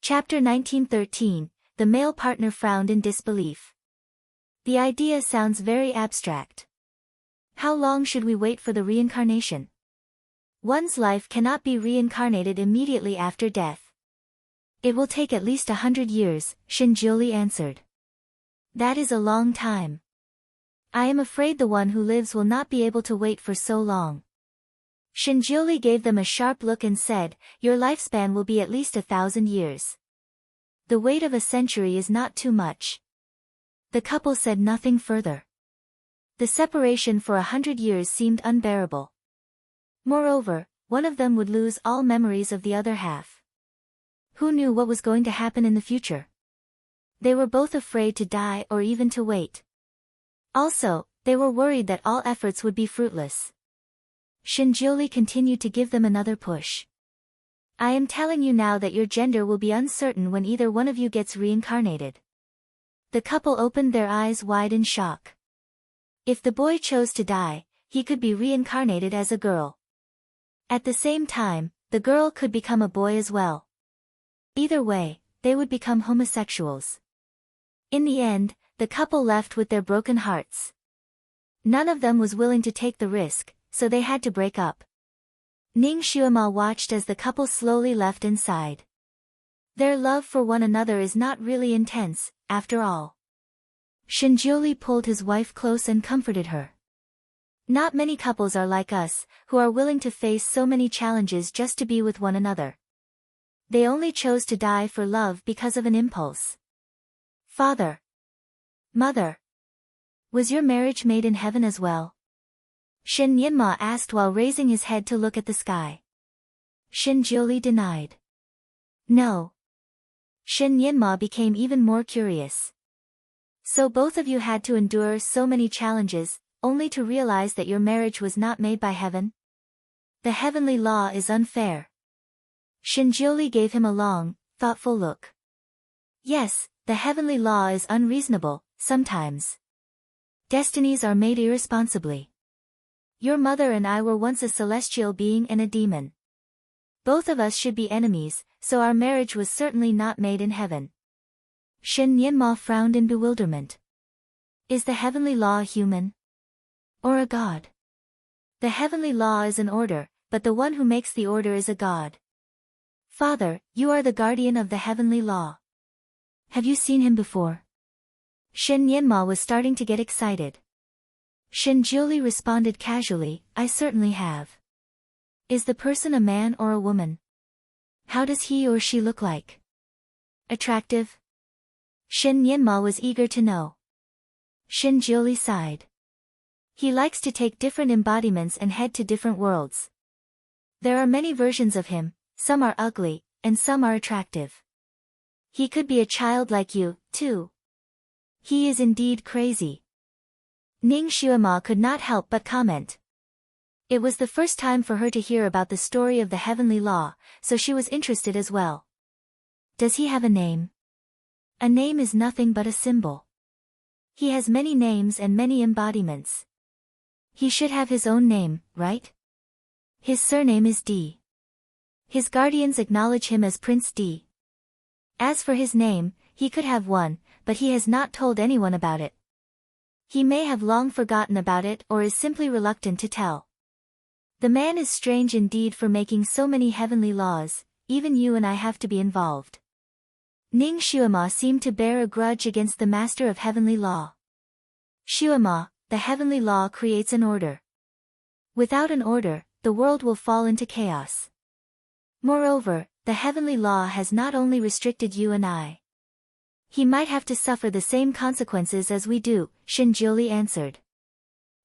Chapter 1913, The male partner frowned in disbelief. The idea sounds very abstract. How long should we wait for the reincarnation? One's life cannot be reincarnated immediately after death. It will take at least 100 years, Shinjuli answered. That is a long time. I am afraid the one who lives will not be able to wait for so long. Shinjuli gave them a sharp look and said, Your lifespan will be at least 1,000 years. The wait of a century is not too much. The couple said nothing further. The separation for 100 years seemed unbearable. Moreover, one of them would lose all memories of the other half. Who knew what was going to happen in the future? They were both afraid to die or even to wait. Also, they were worried that all efforts would be fruitless. Shinjuli continued to give them another push. I am telling you now that your gender will be uncertain when either one of you gets reincarnated. The couple opened their eyes wide in shock. If the boy chose to die, he could be reincarnated as a girl. At the same time, the girl could become a boy as well. Either way, they would become homosexuals. In the end, the couple left with their broken hearts. None of them was willing to take the risk, so they had to break up. Ning Xuema watched as the couple slowly left and sighed. Their love for one another is not really intense, after all. Shinjuli pulled his wife close and comforted her. Not many couples are like us, who are willing to face so many challenges just to be with one another. They only chose to die for love because of an impulse. Father. Mother. Was your marriage made in heaven as well? Shin Yinma asked while raising his head to look at the sky. Shinjuli denied. No. Shin Yinma became even more curious. So both of you had to endure so many challenges, only to realize that your marriage was not made by heaven? The heavenly law is unfair. Shinjuli gave him a long, thoughtful look. Yes, the heavenly law is unreasonable, sometimes. Destinies are made irresponsibly. Your mother and I were once a celestial being and a demon. Both of us should be enemies, so our marriage was certainly not made in heaven. Shin Yinma frowned in bewilderment. Is the heavenly law a human? Or a god? The heavenly law is an order, but the one who makes the order is a god. Father, you are the guardian of the heavenly law. Have you seen him before? Shin Yinma was starting to get excited. Shinjuli responded casually, I certainly have. Is the person a man or a woman? How does he or she look like? Attractive? Shin Yinma was eager to know. Shinjuli sighed. He likes to take different embodiments and head to different worlds. There are many versions of him, some are ugly, and some are attractive. He could be a child like you, too. He is indeed crazy. Ning Xuema could not help but comment. It was the first time for her to hear about the story of the heavenly law, so she was interested as well. Does he have a name? A name is nothing but a symbol. He has many names and many embodiments. He should have his own name, right? His surname is D. His guardians acknowledge him as Prince D. As for his name, he could have one, but he has not told anyone about it. He may have long forgotten about it or is simply reluctant to tell. The man is strange indeed for making so many heavenly laws, even you and I have to be involved. Ning Xuema seemed to bear a grudge against the master of heavenly law. Xuema, the heavenly law creates an order. Without an order, the world will fall into chaos. Moreover, the heavenly law has not only restricted you and I. He might have to suffer the same consequences as we do, Shinjuli answered.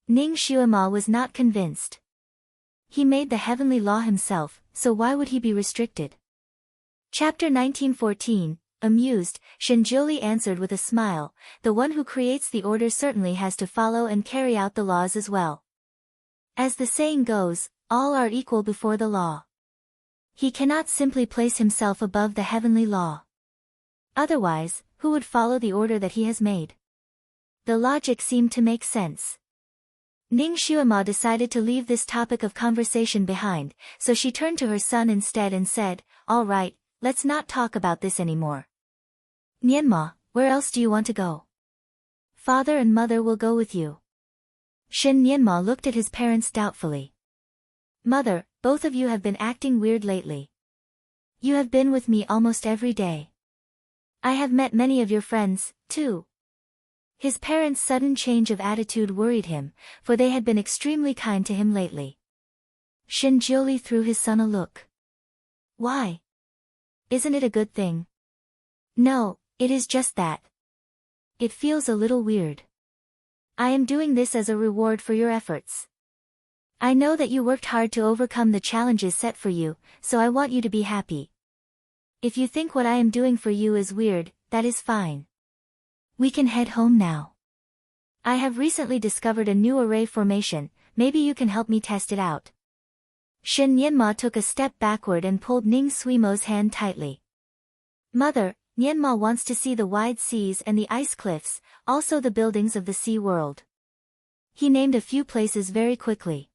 Ning Xuema was not convinced. He made the heavenly law himself, so why would he be restricted? Chapter 1914, Amused, Shinjuli answered with a smile, the one who creates the order certainly has to follow and carry out the laws as well. As the saying goes, all are equal before the law. He cannot simply place himself above the heavenly law. Otherwise, who would follow the order that he has made? The logic seemed to make sense. Ning Xuema decided to leave this topic of conversation behind, so she turned to her son instead and said, All right, let's not talk about this anymore. Nianma, where else do you want to go? Father and mother will go with you. Shin Nianma looked at his parents doubtfully. Mother, both of you have been acting weird lately. You have been with me almost every day. I have met many of your friends, too. His parents' sudden change of attitude worried him, for they had been extremely kind to him lately. Shin Jiuli threw his son a look. Why? Isn't it a good thing? No, it is just that. It feels a little weird. I am doing this as a reward for your efforts. I know that you worked hard to overcome the challenges set for you, so I want you to be happy. If you think what I am doing for you is weird, that is fine. We can head home now. I have recently discovered a new array formation, maybe you can help me test it out. Shin Nianma took a step backward and pulled Ning Suimo's hand tightly. Mother, Nianma wants to see the wide seas and the ice cliffs, also the buildings of the sea world. He named a few places very quickly.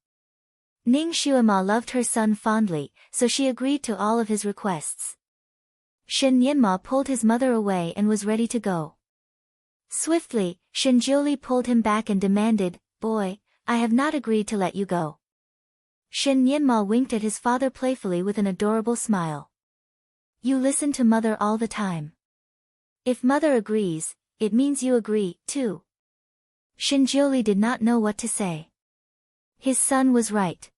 Ning Shuima loved her son fondly, so she agreed to all of his requests. Shin Nianma pulled his mother away and was ready to go. Swiftly, Shin Jiuli pulled him back and demanded, Boy, I have not agreed to let you go. Shin Nianma winked at his father playfully with an adorable smile. You listen to mother all the time. If mother agrees, it means you agree, too. Shin Jiuli did not know what to say. His son was right.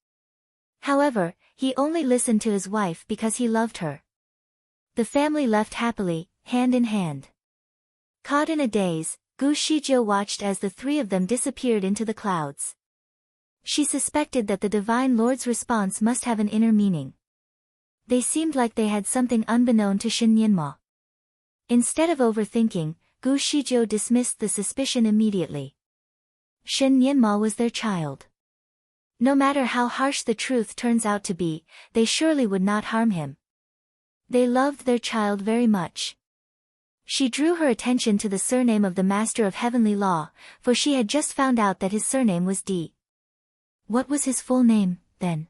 However, he only listened to his wife because he loved her. The family left happily, hand in hand. Caught in a daze, Gu Shizhou watched as the three of them disappeared into the clouds. She suspected that the Divine Lord's response must have an inner meaning. They seemed like they had something unbeknown to Shin Nianma. Instead of overthinking, Gu Shizhou dismissed the suspicion immediately. Shin Nianma was their child. No matter how harsh the truth turns out to be, they surely would not harm him. They loved their child very much. She drew her attention to the surname of the Master of Heavenly Law, for she had just found out that his surname was Di. What was his full name, then?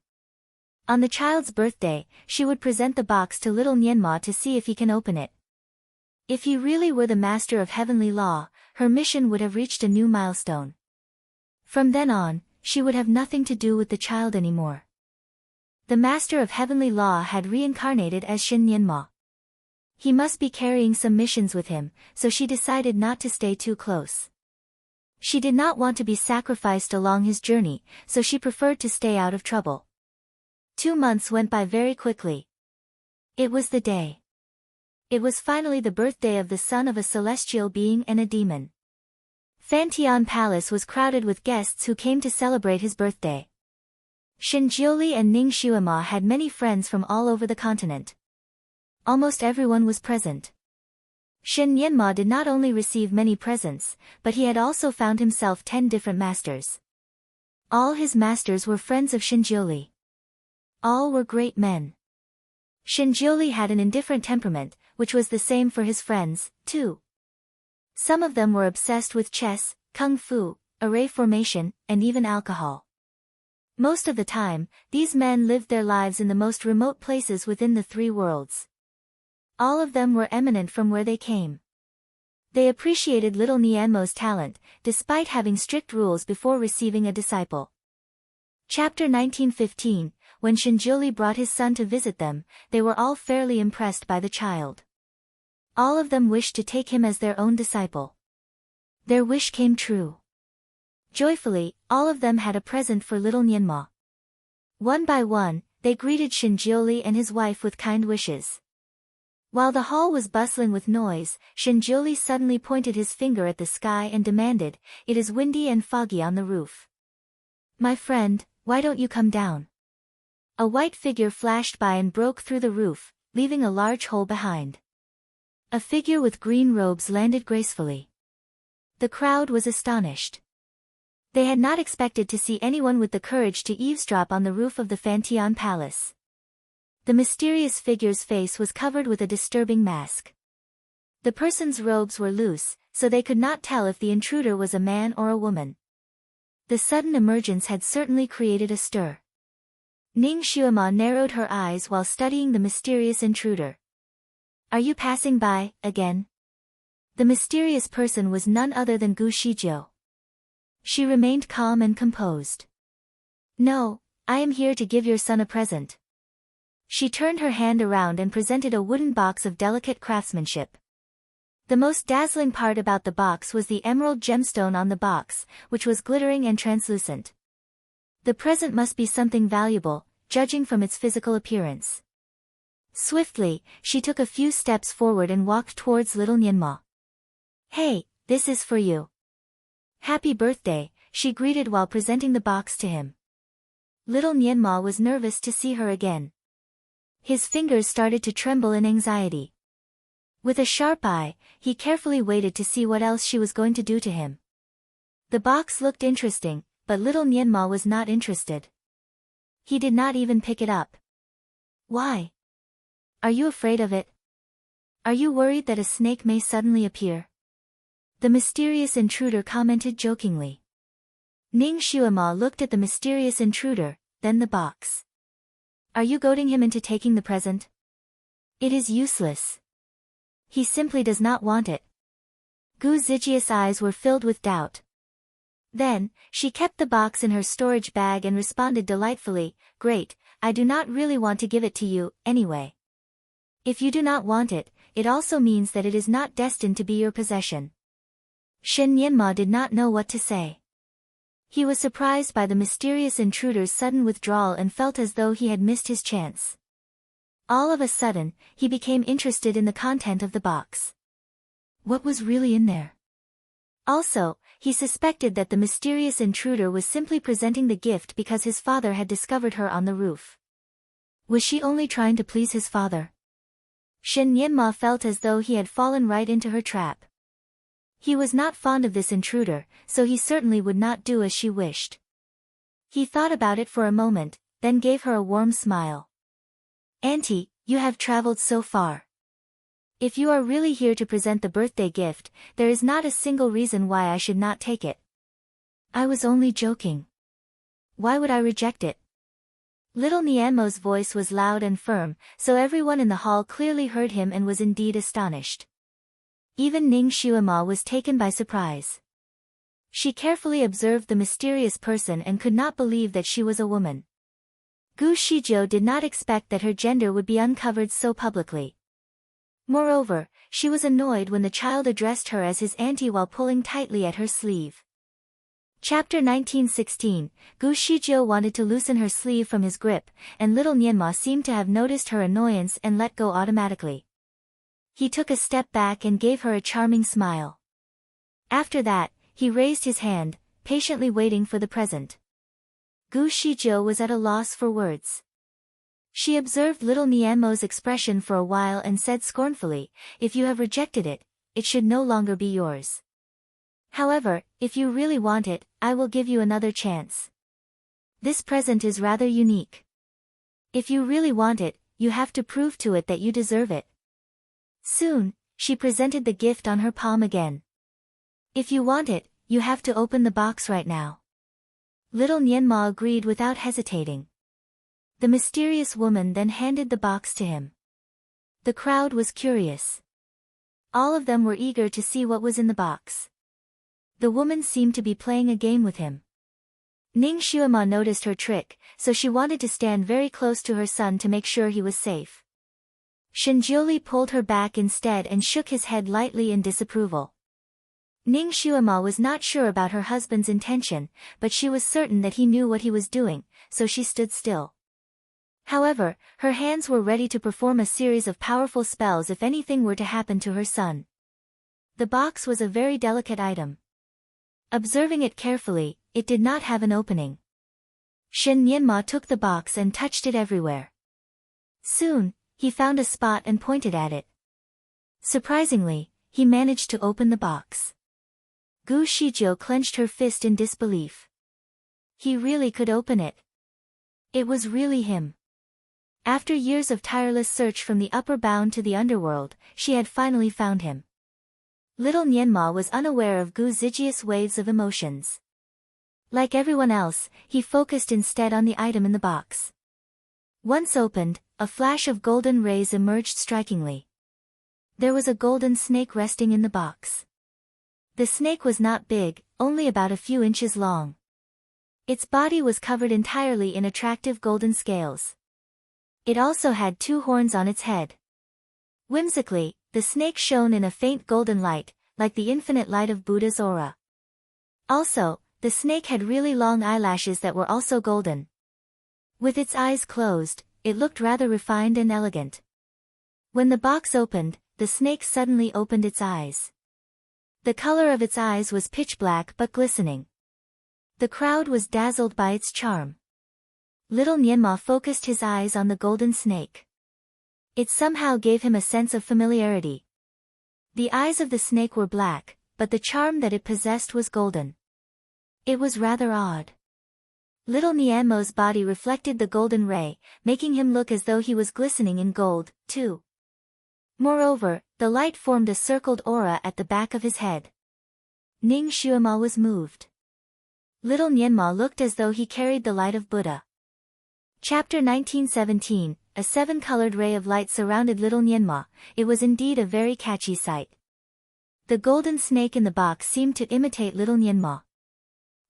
On the child's birthday, she would present the box to little Nianma to see if he can open it. If he really were the Master of Heavenly Law, her mission would have reached a new milestone. From then on, she would have nothing to do with the child anymore. The Master of Heavenly Law had reincarnated as Shin Nianma. He must be carrying some missions with him, so she decided not to stay too close. She did not want to be sacrificed along his journey, so she preferred to stay out of trouble. 2 months went by very quickly. It was the day. It was finally the birthday of the son of a celestial being and a demon. Fantian Palace was crowded with guests who came to celebrate his birthday. Shin Jiuli and Ning Shuima had many friends from all over the continent. Almost everyone was present. Shin Nianma did not only receive many presents, but he had also found himself 10 different masters. All his masters were friends of Shin Jiuli. All were great men. Shin Jiuli had an indifferent temperament, which was the same for his friends, too. Some of them were obsessed with chess, kung fu, array formation, and even alcohol. Most of the time, these men lived their lives in the most remote places within the 3 worlds. All of them were eminent from where they came. They appreciated little Nianmo's talent, despite having strict rules before receiving a disciple. Chapter 1915, when Shin Jiuli brought his son to visit them, they were all fairly impressed by the child. All of them wished to take him as their own disciple. Their wish came true. Joyfully, all of them had a present for little Nianma. One by one, they greeted Shin Jiuli and his wife with kind wishes. While the hall was bustling with noise, Shin Jiuli suddenly pointed his finger at the sky and demanded, "It is windy and foggy on the roof. My friend, why don't you come down?" A white figure flashed by and broke through the roof, leaving a large hole behind. A figure with green robes landed gracefully. The crowd was astonished. They had not expected to see anyone with the courage to eavesdrop on the roof of the Fantian Palace. The mysterious figure's face was covered with a disturbing mask. The person's robes were loose, so they could not tell if the intruder was a man or a woman. The sudden emergence had certainly created a stir. Ning Shuima narrowed her eyes while studying the mysterious intruder. Are you passing by, again? The mysterious person was none other than Gu Shizhou. She remained calm and composed. No, I am here to give your son a present. She turned her hand around and presented a wooden box of delicate craftsmanship. The most dazzling part about the box was the emerald gemstone on the box, which was glittering and translucent. The present must be something valuable, judging from its physical appearance. Swiftly, she took a few steps forward and walked towards little Nianma. Hey, this is for you. Happy birthday, she greeted while presenting the box to him. Little Nianma was nervous to see her again. His fingers started to tremble in anxiety. With a sharp eye, he carefully waited to see what else she was going to do to him. The box looked interesting, but little Nianma was not interested. He did not even pick it up. Why? Are you afraid of it? Are you worried that a snake may suddenly appear? The mysterious intruder commented jokingly. Ning Xuema looked at the mysterious intruder, then the box. Are you goading him into taking the present? It is useless. He simply does not want it. Gu Zijia's eyes were filled with doubt. Then, she kept the box in her storage bag and responded delightfully, Great, I do not really want to give it to you, anyway. If you do not want it, it also means that it is not destined to be your possession. Shen Nianma did not know what to say. He was surprised by the mysterious intruder's sudden withdrawal and felt as though he had missed his chance. All of a sudden, he became interested in the content of the box. What was really in there? Also, he suspected that the mysterious intruder was simply presenting the gift because his father had discovered her on the roof. Was she only trying to please his father? Shen Nianma felt as though he had fallen right into her trap. He was not fond of this intruder, so he certainly would not do as she wished. He thought about it for a moment, then gave her a warm smile. Auntie, you have traveled so far. If you are really here to present the birthday gift, there is not a single reason why I should not take it. I was only joking. Why would I reject it? Little Nianmo's voice was loud and firm, so everyone in the hall clearly heard him and was indeed astonished. Even Ning Xuema was taken by surprise. She carefully observed the mysterious person and could not believe that she was a woman. Gu Shizhou did not expect that her gender would be uncovered so publicly. Moreover, she was annoyed when the child addressed her as his auntie while pulling tightly at her sleeve. Chapter 1916, Gu Shizhou wanted to loosen her sleeve from his grip, and little Nianma seemed to have noticed her annoyance and let go automatically. He took a step back and gave her a charming smile. After that, he raised his hand, patiently waiting for the present. Gu Shizhou was at a loss for words. She observed little Nianmo's expression for a while and said scornfully, If you have rejected it, it should no longer be yours. However, if you really want it, I will give you another chance. This present is rather unique. If you really want it, you have to prove to it that you deserve it. Soon, she presented the gift on her palm again. If you want it, you have to open the box right now. Little Nianma agreed without hesitating. The mysterious woman then handed the box to him. The crowd was curious. All of them were eager to see what was in the box. The woman seemed to be playing a game with him. Ning Xuema noticed her trick, so she wanted to stand very close to her son to make sure he was safe. Shen Jiuli pulled her back instead and shook his head lightly in disapproval. Ning Xuema was not sure about her husband's intention, but she was certain that he knew what he was doing, so she stood still. However, her hands were ready to perform a series of powerful spells if anything were to happen to her son. The box was a very delicate item. Observing it carefully, it did not have an opening. Shen Nianma took the box and touched it everywhere. Soon, he found a spot and pointed at it. Surprisingly, he managed to open the box. Gu Shizhou clenched her fist in disbelief. He really could open it. It was really him. After years of tireless search from the upper bound to the underworld, she had finally found him. Little Nianma was unaware of Gu Zijia's waves of emotions. Like everyone else, he focused instead on the item in the box. Once opened, a flash of golden rays emerged strikingly. There was a golden snake resting in the box. The snake was not big, only about a few inches long. Its body was covered entirely in attractive golden scales. It also had 2 horns on its head. Whimsically, the snake shone in a faint golden light, like the infinite light of Buddha's aura. Also, the snake had really long eyelashes that were also golden. With its eyes closed, it looked rather refined and elegant. When the box opened, the snake suddenly opened its eyes. The color of its eyes was pitch black but glistening. The crowd was dazzled by its charm. Little Nianma focused his eyes on the golden snake. It somehow gave him a sense of familiarity. The eyes of the snake were black, but the charm that it possessed was golden. It was rather odd. Little Nianmo's body reflected the golden ray, making him look as though he was glistening in gold, too. Moreover, the light formed a circled aura at the back of his head. Ning Xuema was moved. Little Nianma looked as though he carried the light of Buddha. Chapter 1917, a 7-colored ray of light surrounded little Nianma. It was indeed a very catchy sight. The golden snake in the box seemed to imitate little Nianma.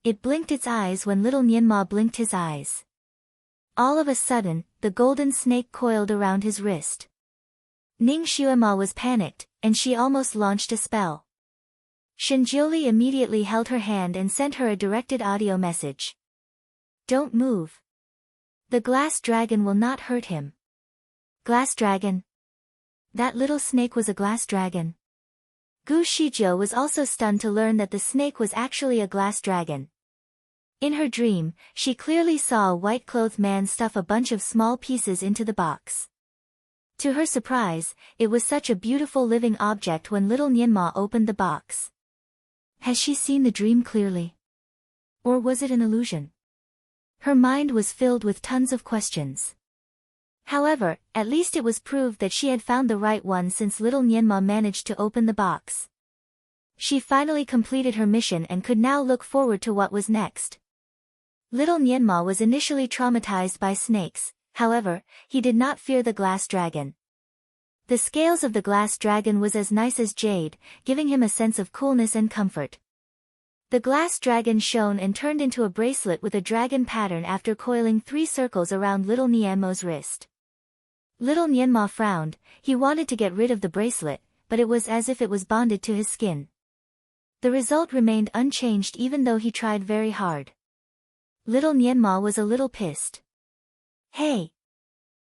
It blinked its eyes when little Nianma blinked his eyes. All of a sudden, the golden snake coiled around his wrist. Ning Xuema was panicked, and she almost launched a spell. Shinjioli immediately held her hand and sent her a directed audio message. Don't move. The glass dragon will not hurt him. Glass dragon? That little snake was a glass dragon. Gu Shijiu was also stunned to learn that the snake was actually a glass dragon. In her dream, she clearly saw a white-clothed man stuff a bunch of small pieces into the box. To her surprise, it was such a beautiful living object when little Nianma opened the box. Has she seen the dream clearly? Or was it an illusion? Her mind was filled with tons of questions. However, at least it was proved that she had found the right one since little Nianma managed to open the box. She finally completed her mission and could now look forward to what was next. Little Nianma was initially traumatized by snakes, however, he did not fear the glass dragon. The scales of the glass dragon was as nice as jade, giving him a sense of coolness and comfort. The glass dragon shone and turned into a bracelet with a dragon pattern after coiling 3 circles around little Nianmo's wrist. Little Nianma frowned. He wanted to get rid of the bracelet, but it was as if it was bonded to his skin. The result remained unchanged even though he tried very hard. Little Nianma was a little pissed. Hey!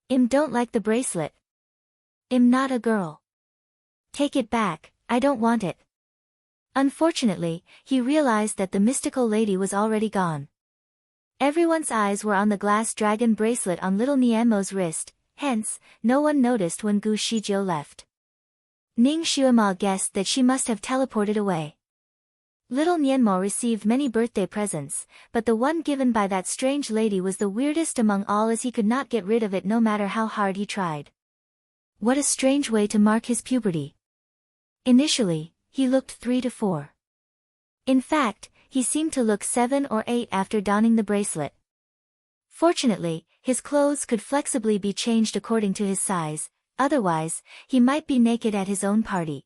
Don't like the bracelet. Not a girl. Take it back, I don't want it. Unfortunately, he realized that the mystical lady was already gone. Everyone's eyes were on the glass dragon bracelet on little Nianmo's wrist, hence, no one noticed when Gu Shijiu left. Ning Xuema guessed that she must have teleported away. Little Nianmo received many birthday presents, but the one given by that strange lady was the weirdest among all as he could not get rid of it no matter how hard he tried. What a strange way to mark his puberty. Initially, he looked 3 to 4. In fact, he seemed to look 7 or 8 after donning the bracelet. Fortunately, his clothes could flexibly be changed according to his size, otherwise, he might be naked at his own party.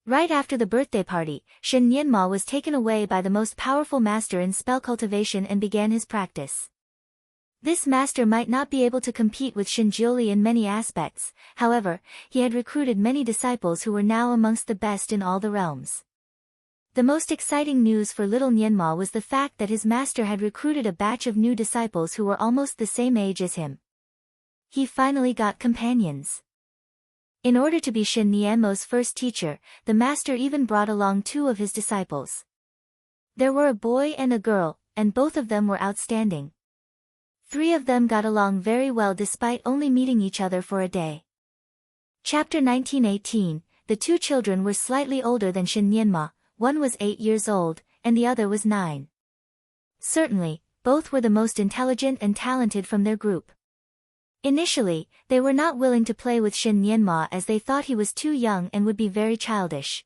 Right after the birthday party, Shen Nianma was taken away by the most powerful master in spell cultivation and began his practice. This master might not be able to compete with Shinjioli in many aspects, however, he had recruited many disciples who were now amongst the best in all the realms. The most exciting news for little Nianma was the fact that his master had recruited a batch of new disciples who were almost the same age as him. He finally got companions. In order to be Shen Nianmo's first teacher, the master even brought along 2 of his disciples. There were a boy and a girl, and both of them were outstanding. 3 of them got along very well despite only meeting each other for a day. Chapter 1918, the 2 children were slightly older than Shen Nianma, one was 8 years old, and the other was 9. Certainly, both were the most intelligent and talented from their group. Initially, they were not willing to play with Shen Nianma as they thought he was too young and would be very childish.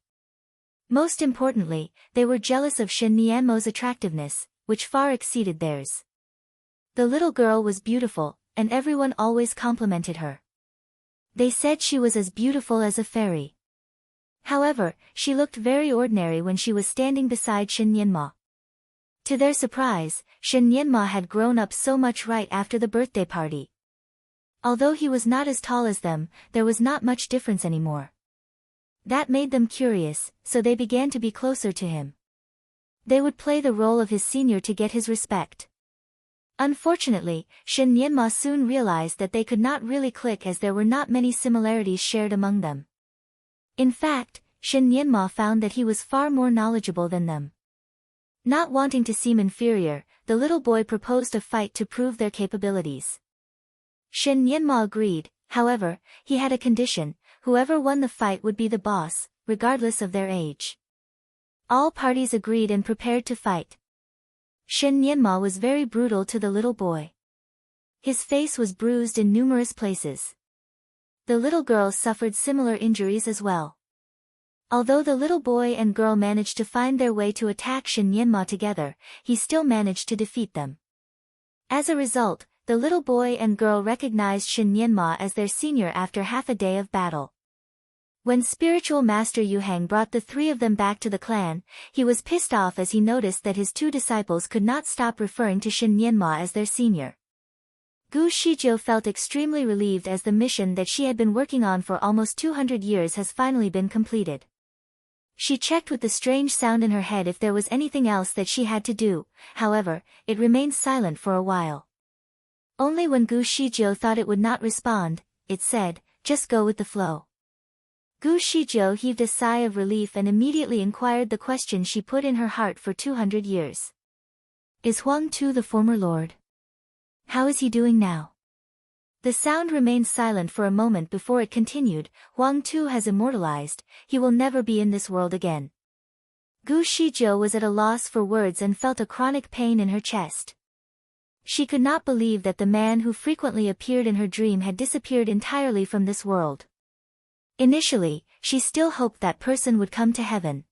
Most importantly, they were jealous of Shen Nianmo's attractiveness, which far exceeded theirs. The little girl was beautiful, and everyone always complimented her. They said she was as beautiful as a fairy. However, she looked very ordinary when she was standing beside Shen Nianma. To their surprise, Shen Nianma had grown up so much right after the birthday party. Although he was not as tall as them, there was not much difference anymore. That made them curious, so they began to be closer to him. They would play the role of his senior to get his respect. Unfortunately, Shen Nianma soon realized that they could not really click as there were not many similarities shared among them. In fact, Shen Nianma found that he was far more knowledgeable than them. Not wanting to seem inferior, the little boy proposed a fight to prove their capabilities. Shen Nianma agreed. However, he had a condition: whoever won the fight would be the boss, regardless of their age. All parties agreed and prepared to fight. Shen Nianma was very brutal to the little boy. His face was bruised in numerous places. The little girl suffered similar injuries as well. Although the little boy and girl managed to find their way to attack Shen Nianma together, he still managed to defeat them. As a result, the little boy and girl recognized Shen Nianma as their senior after half a day of battle. When spiritual master Yuhang brought the three of them back to the clan, he was pissed off as he noticed that his two disciples could not stop referring to Shen Nianma as their senior. Gu Shijiu felt extremely relieved as the mission that she had been working on for almost 200 years has finally been completed. She checked with the strange sound in her head if there was anything else that she had to do. However, it remained silent for a while. Only when Gu Shijiu thought it would not respond, it said, "Just go with the flow." Gu Shijiu heaved a sigh of relief and immediately inquired the question she put in her heart for 200 years. "Is Huang Tu the former lord? How is he doing now?" The sound remained silent for a moment before it continued. "Huang Tu has immortalized, he will never be in this world again." Gu Shijiu was at a loss for words and felt a chronic pain in her chest. She could not believe that the man who frequently appeared in her dream had disappeared entirely from this world. Initially, she still hoped that person would come to heaven.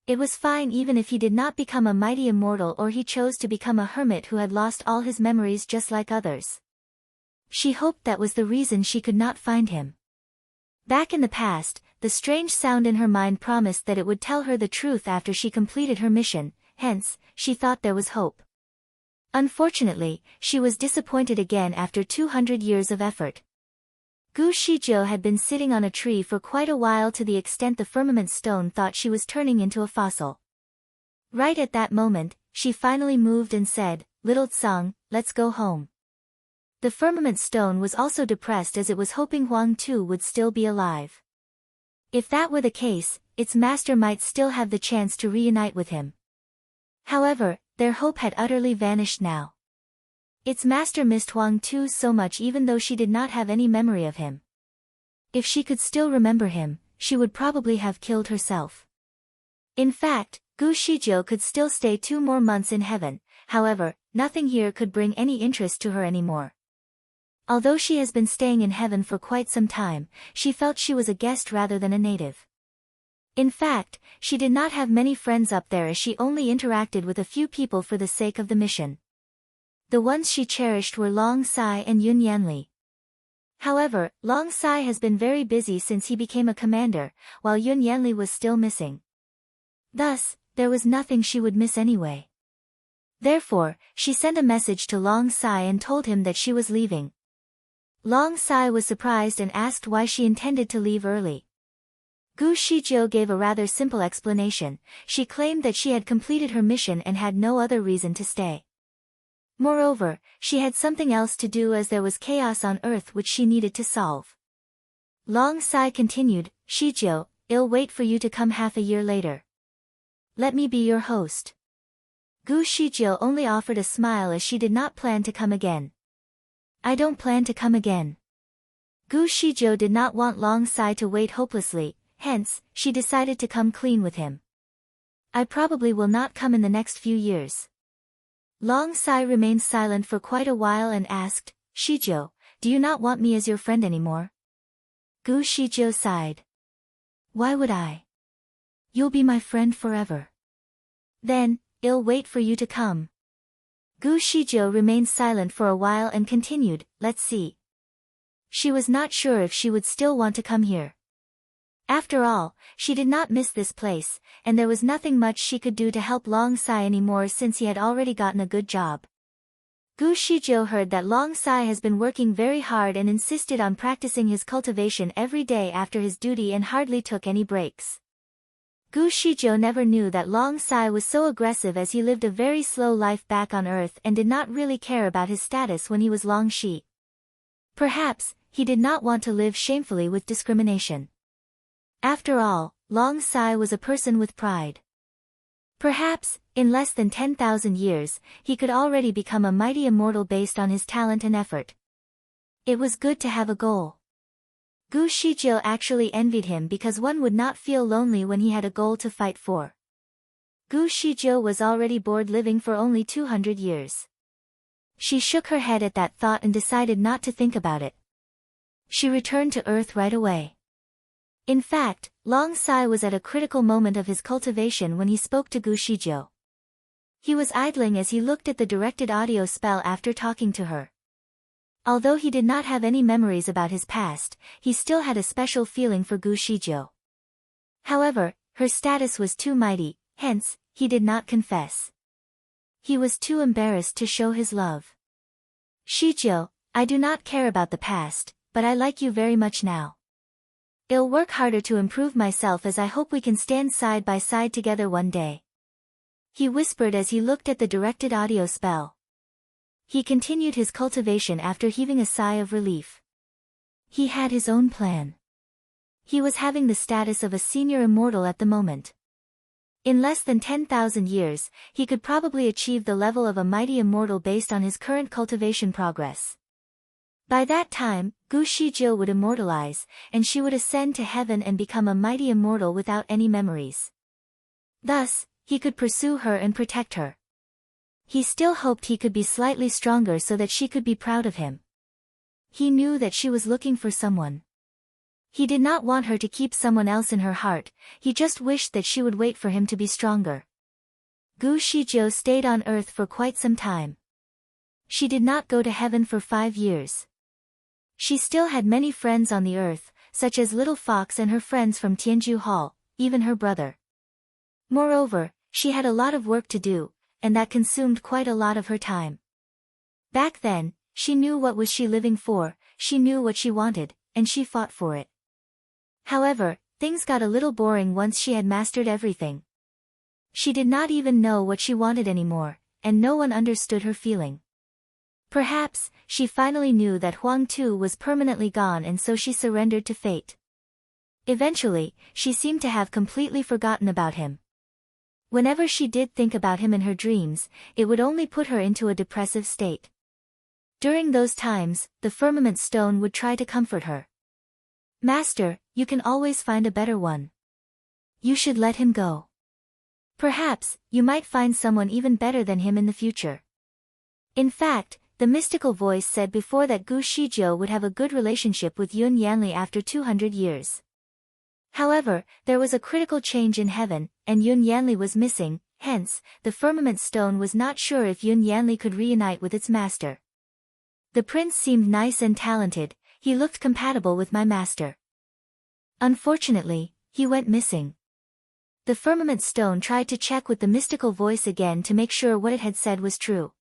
It was fine even if he did not become a mighty immortal or he chose to become a hermit who had lost all his memories just like others. She hoped that was the reason she could not find him. Back in the past, the strange sound in her mind promised that it would tell her the truth after she completed her mission, hence, she thought there was hope. Unfortunately, she was disappointed again after 200 years of effort. Gu Shijiu had been sitting on a tree for quite a while to the extent the firmament stone thought she was turning into a fossil. Right at that moment, she finally moved and said, "Little Tsang, let's go home." The firmament stone was also depressed as it was hoping Huang Tu would still be alive. If that were the case, its master might still have the chance to reunite with him. However, their hope had utterly vanished now. Its master missed Huang Tu so much even though she did not have any memory of him. If she could still remember him, she would probably have killed herself. In fact, Gu Shijiu could still stay 2 more months in heaven, however, nothing here could bring any interest to her anymore. Although she has been staying in heaven for quite some time, she felt she was a guest rather than a native. In fact, she did not have many friends up there as she only interacted with a few people for the sake of the mission. The ones she cherished were Long Sai and Yun Yanli. However, Long Sai has been very busy since he became a commander, while Yun Yanli was still missing. Thus, there was nothing she would miss anyway. Therefore, she sent a message to Long Sai and told him that she was leaving. Long Sai was surprised and asked why she intended to leave early. Gu Shijiu gave a rather simple explanation. She claimed that she had completed her mission and had no other reason to stay. Moreover, she had something else to do as there was chaos on Earth which she needed to solve. Long Sai continued, "Shijiu, I'll wait for you to come half a year later. Let me be your host." Gu Shijiu only offered a smile as she did not plan to come again. "I don't plan to come again." Gu Shijiu did not want Long Sai to wait hopelessly, hence, she decided to come clean with him. "I probably will not come in the next few years." Long Sai remained silent for quite a while and asked, "Shijiu, do you not want me as your friend anymore?" Gu Shijiu sighed. "Why would I? You'll be my friend forever." "Then, I'll wait for you to come." Gu Shijiu remained silent for a while and continued, "Let's see." She was not sure if she would still want to come here. After all, she did not miss this place, and there was nothing much she could do to help Long Sai anymore since he had already gotten a good job. Gu Shizhou heard that Long Sai has been working very hard and insisted on practicing his cultivation every day after his duty and hardly took any breaks. Gu Shizhou never knew that Long Sai was so aggressive as he lived a very slow life back on Earth and did not really care about his status when he was Long Shi. Perhaps, he did not want to live shamefully with discrimination. After all, Long Sai was a person with pride. Perhaps, in less than 10,000 years, he could already become a mighty immortal based on his talent and effort. It was good to have a goal. Gu Shizhou actually envied him because one would not feel lonely when he had a goal to fight for. Gu Shizhou was already bored living for only 200 years. She shook her head at that thought and decided not to think about it. She returned to Earth right away. In fact, Long Sai was at a critical moment of his cultivation when he spoke to Gu Shizhou. He was idling as he looked at the directed audio spell after talking to her. Although he did not have any memories about his past, he still had a special feeling for Gu Shizhou. However, her status was too mighty, hence, he did not confess. He was too embarrassed to show his love. Shizhou, I do not care about the past, but I like you very much now. I'll work harder to improve myself as I hope we can stand side by side together one day. He whispered as he looked at the directed audio spell. He continued his cultivation after heaving a sigh of relief. He had his own plan. He was having the status of a senior immortal at the moment. In less than 10,000 years, he could probably achieve the level of a mighty immortal based on his current cultivation progress. By that time, Gu Shizhou would immortalize, and she would ascend to heaven and become a mighty immortal without any memories. Thus, he could pursue her and protect her. He still hoped he could be slightly stronger so that she could be proud of him. He knew that she was looking for someone. He did not want her to keep someone else in her heart, he just wished that she would wait for him to be stronger. Gu Shizhou stayed on Earth for quite some time. She did not go to heaven for 5 years. She still had many friends on the Earth, such as Little Fox and her friends from Tianju Hall, even her brother. Moreover, she had a lot of work to do, and that consumed quite a lot of her time. Back then, she knew what was she living for, she knew what she wanted, and she fought for it. However, things got a little boring once she had mastered everything. She did not even know what she wanted anymore, and no one understood her feeling. Perhaps, she finally knew that Huang Tu was permanently gone and so she surrendered to fate. Eventually, she seemed to have completely forgotten about him. Whenever she did think about him in her dreams, it would only put her into a depressive state. During those times, the firmament stone would try to comfort her. Master, you can always find a better one. You should let him go. Perhaps, you might find someone even better than him in the future. In fact, the mystical voice said before that Gu Shizhou would have a good relationship with Yun Yanli after 200 years. However, there was a critical change in heaven, and Yun Yanli was missing, hence, the firmament stone was not sure if Yun Yanli could reunite with its master. The prince seemed nice and talented, he looked compatible with my master. Unfortunately, he went missing. The firmament stone tried to check with the mystical voice again to make sure what it had said was true.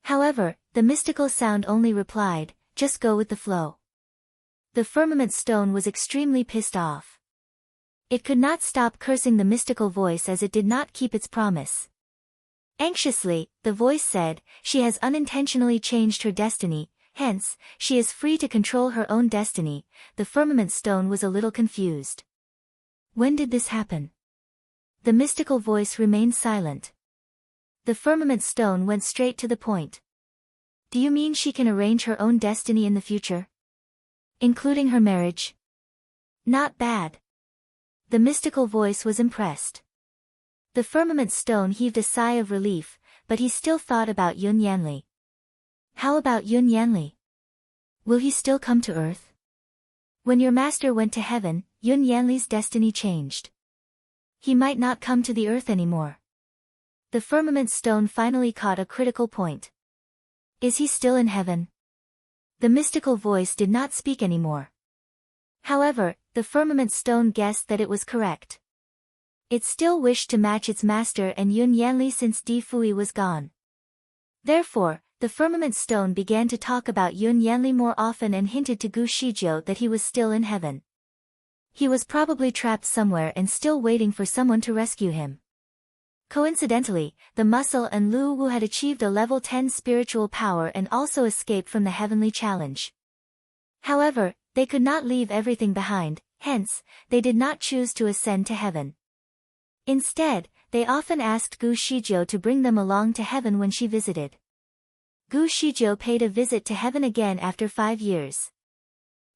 However, the mystical sound only replied, just go with the flow. The firmament stone was extremely pissed off. It could not stop cursing the mystical voice as it did not keep its promise. Anxiously, the voice said, she has unintentionally changed her destiny, hence, she is free to control her own destiny. The firmament stone was a little confused. When did this happen? The mystical voice remained silent. The firmament stone went straight to the point. Do you mean she can arrange her own destiny in the future? Including her marriage? Not bad. The mystical voice was impressed. The firmament stone heaved a sigh of relief, but he still thought about Yun Yanli. How about Yun Yanli? Will he still come to Earth? When your master went to heaven, Yun Yanli's destiny changed. He might not come to the Earth anymore. The firmament stone finally caught a critical point. Is he still in heaven? The mystical voice did not speak anymore. However, the firmament stone guessed that it was correct. It still wished to match its master and Yun Yanli since Di Fui was gone. Therefore, the firmament stone began to talk about Yun Yanli more often and hinted to Gu Shijiu that he was still in heaven. He was probably trapped somewhere and still waiting for someone to rescue him. Coincidentally, the muscle and Lu Wu had achieved a level 10 spiritual power and also escaped from the heavenly challenge. However, they could not leave everything behind, hence, they did not choose to ascend to heaven. Instead, they often asked Gu Shijiu to bring them along to heaven when she visited. Gu Shijiu paid a visit to heaven again after 5 years.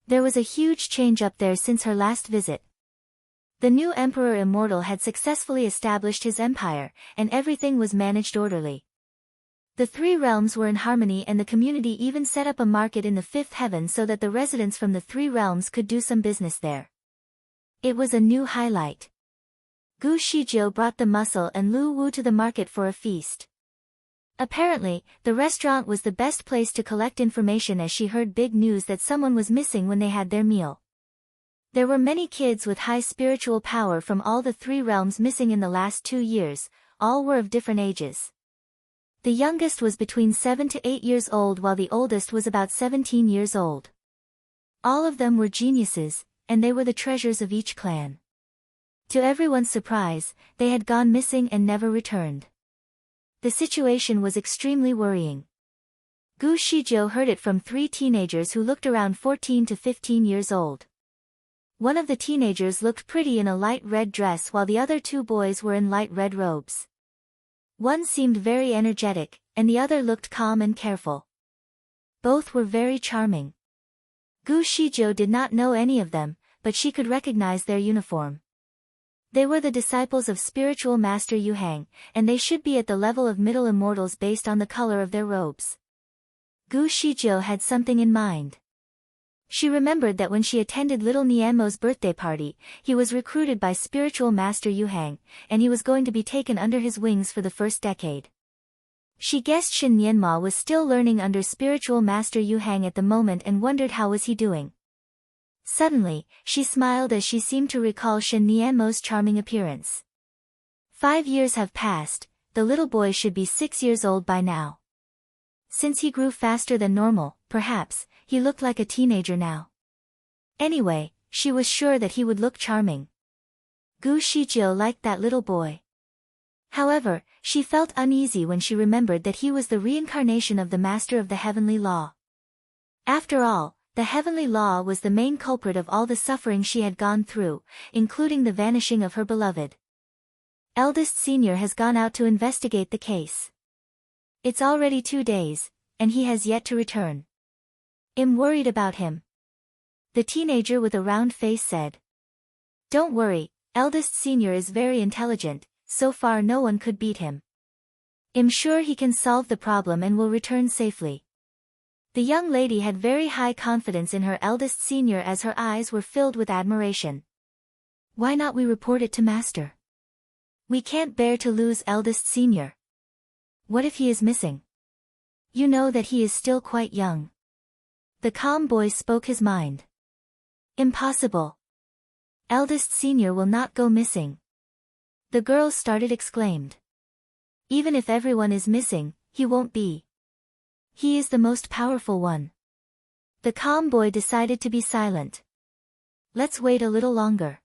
There was a huge change up there since her last visit. The new Emperor Immortal had successfully established his empire, and everything was managed orderly. The 3 realms were in harmony and the community even set up a market in the 5th heaven so that the residents from the 3 realms could do some business there. It was a new highlight. Gu Shijiu brought the muscle and Lu Wu to the market for a feast. Apparently, the restaurant was the best place to collect information as she heard big news that someone was missing when they had their meal. There were many kids with high spiritual power from all the 3 realms missing in the last 2 years, all were of different ages. The youngest was between 7 to 8 years old while the oldest was about 17 years old. All of them were geniuses, and they were the treasures of each clan. To everyone's surprise, they had gone missing and never returned. The situation was extremely worrying. Gu Shijiu heard it from 3 teenagers who looked around 14 to 15 years old. One of the teenagers looked pretty in a light red dress while the other 2 boys were in light red robes. One seemed very energetic, and the other looked calm and careful. Both were very charming. Gu Shijiu did not know any of them, but she could recognize their uniform. They were the disciples of spiritual master Yu Hang, and they should be at the level of middle immortals based on the color of their robes. Gu Shijiu had something in mind. She remembered that when she attended little Nianmo's birthday party, he was recruited by spiritual master Yu Hang, and he was going to be taken under his wings for the first decade. She guessed Shin Nianmo was still learning under spiritual master Yu Hang at the moment and wondered how was he doing. Suddenly, she smiled as she seemed to recall Shin Nianmo's charming appearance. 5 years have passed, the little boy should be 6 years old by now. Since he grew faster than normal, perhaps, he looked like a teenager now. Anyway, she was sure that he would look charming. Gu Shijiu liked that little boy. However, she felt uneasy when she remembered that he was the reincarnation of the master of the heavenly law. After all, the heavenly law was the main culprit of all the suffering she had gone through, including the vanishing of her beloved. Eldest senior has gone out to investigate the case. It's already 2 days, and he has yet to return. I'm worried about him. The teenager with a round face said. Don't worry, eldest senior is very intelligent, so far no one could beat him. I'm sure he can solve the problem and will return safely. The young lady had very high confidence in her eldest senior as her eyes were filled with admiration. Why not we report it to master? We can't bear to lose eldest senior. What if he is missing? You know that he is still quite young. The calm boy spoke his mind. Impossible. Eldest senior will not go missing. The girls started exclaimed. Even if everyone is missing, he won't be. He is the most powerful one. The calm boy decided to be silent. Let's wait a little longer.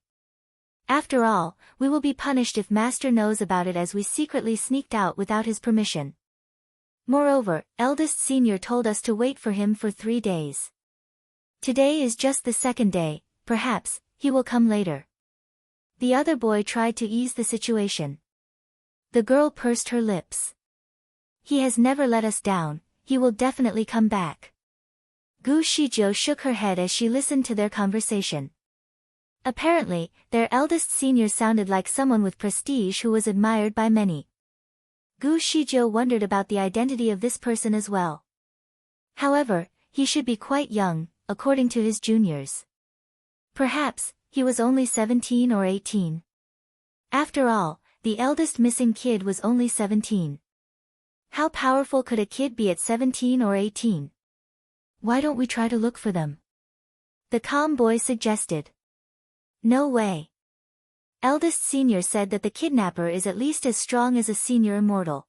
After all, we will be punished if master knows about it as we secretly sneaked out without his permission. Moreover, eldest senior told us to wait for him for 3 days. Today is just the 2nd day, perhaps, he will come later. The other boy tried to ease the situation. The girl pursed her lips. He has never let us down, he will definitely come back. Gu Shijiu shook her head as she listened to their conversation. Apparently, their eldest senior sounded like someone with prestige who was admired by many. Gu Shijiu wondered about the identity of this person as well. However, he should be quite young, according to his juniors. Perhaps, he was only 17 or 18. After all, the eldest missing kid was only 17. How powerful could a kid be at 17 or 18? Why don't we try to look for them? The calm boy suggested. No way. Eldest senior said that the kidnapper is at least as strong as a senior immortal.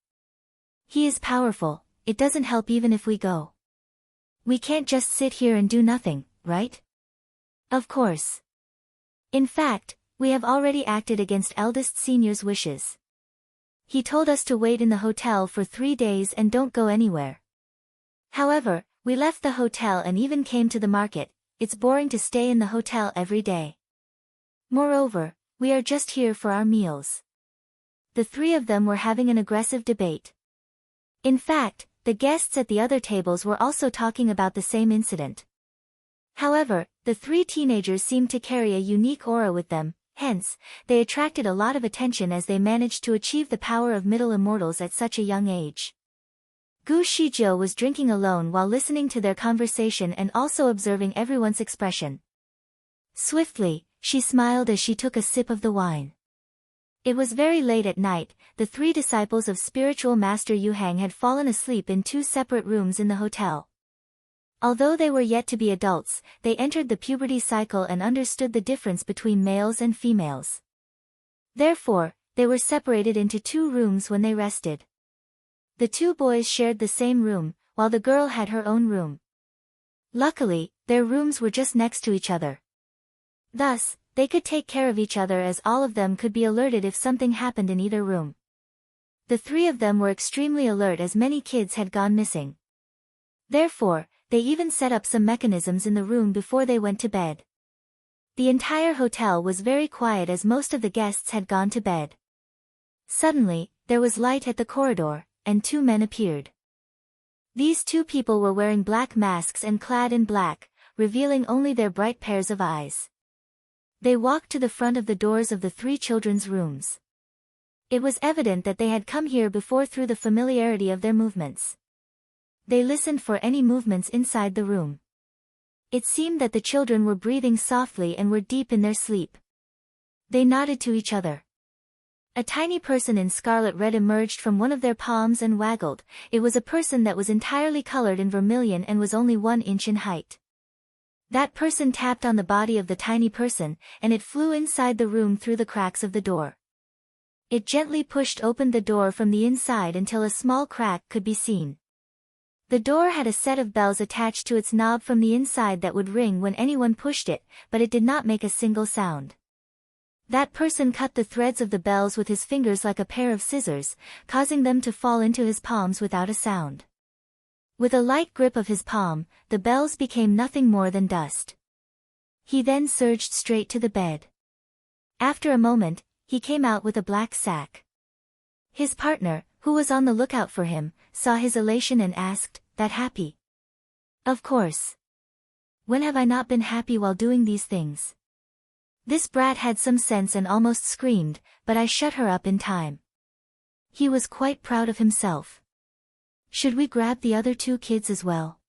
He is powerful, it doesn't help even if we go. We can't just sit here and do nothing, right? Of course. In fact, we have already acted against eldest senior's wishes. He told us to wait in the hotel for 3 days and don't go anywhere. However, we left the hotel and even came to the market. It's boring to stay in the hotel every day. Moreover, we are just here for our meals. The three of them were having an aggressive debate. In fact, the guests at the other tables were also talking about the same incident. However, the three teenagers seemed to carry a unique aura with them, hence, they attracted a lot of attention as they managed to achieve the power of middle immortals at such a young age. Gu Shijiu was drinking alone while listening to their conversation and also observing everyone's expression. Swiftly, she smiled as she took a sip of the wine. It was very late at night, the three disciples of spiritual master Yu Hang had fallen asleep in 2 separate rooms in the hotel. Although they were yet to be adults, they entered the puberty cycle and understood the difference between males and females. Therefore, they were separated into 2 rooms when they rested. The 2 boys shared the same room, while the girl had her own room. Luckily, their rooms were just next to each other. Thus, they could take care of each other as all of them could be alerted if something happened in either room. The 3 of them were extremely alert as many kids had gone missing. Therefore, they even set up some mechanisms in the room before they went to bed. The entire hotel was very quiet as most of the guests had gone to bed. Suddenly, there was light at the corridor, and 2 men appeared. These 2 people were wearing black masks and clad in black, revealing only their bright pairs of eyes. They walked to the front of the doors of the 3 children's rooms. It was evident that they had come here before through the familiarity of their movements. They listened for any movements inside the room. It seemed that the children were breathing softly and were deep in their sleep. They nodded to each other. A tiny person in scarlet red emerged from one of their palms and waggled. It was a person that was entirely colored in vermilion and was only 1 inch in height. That person tapped on the body of the tiny person, and it flew inside the room through the cracks of the door. It gently pushed open the door from the inside until a small crack could be seen. The door had a set of bells attached to its knob from the inside that would ring when anyone pushed it, but it did not make a single sound. That person cut the threads of the bells with his fingers like a pair of scissors, causing them to fall into his palms without a sound. With a light grip of his palm, the bells became nothing more than dust. He then surged straight to the bed. After a moment, he came out with a black sack. His partner, who was on the lookout for him, saw his elation and asked, "That happy?" "Of course. When have I not been happy while doing these things?" This brat had some sense and almost screamed, but I shut her up in time. He was quite proud of himself. Should we grab the other 2 kids as well?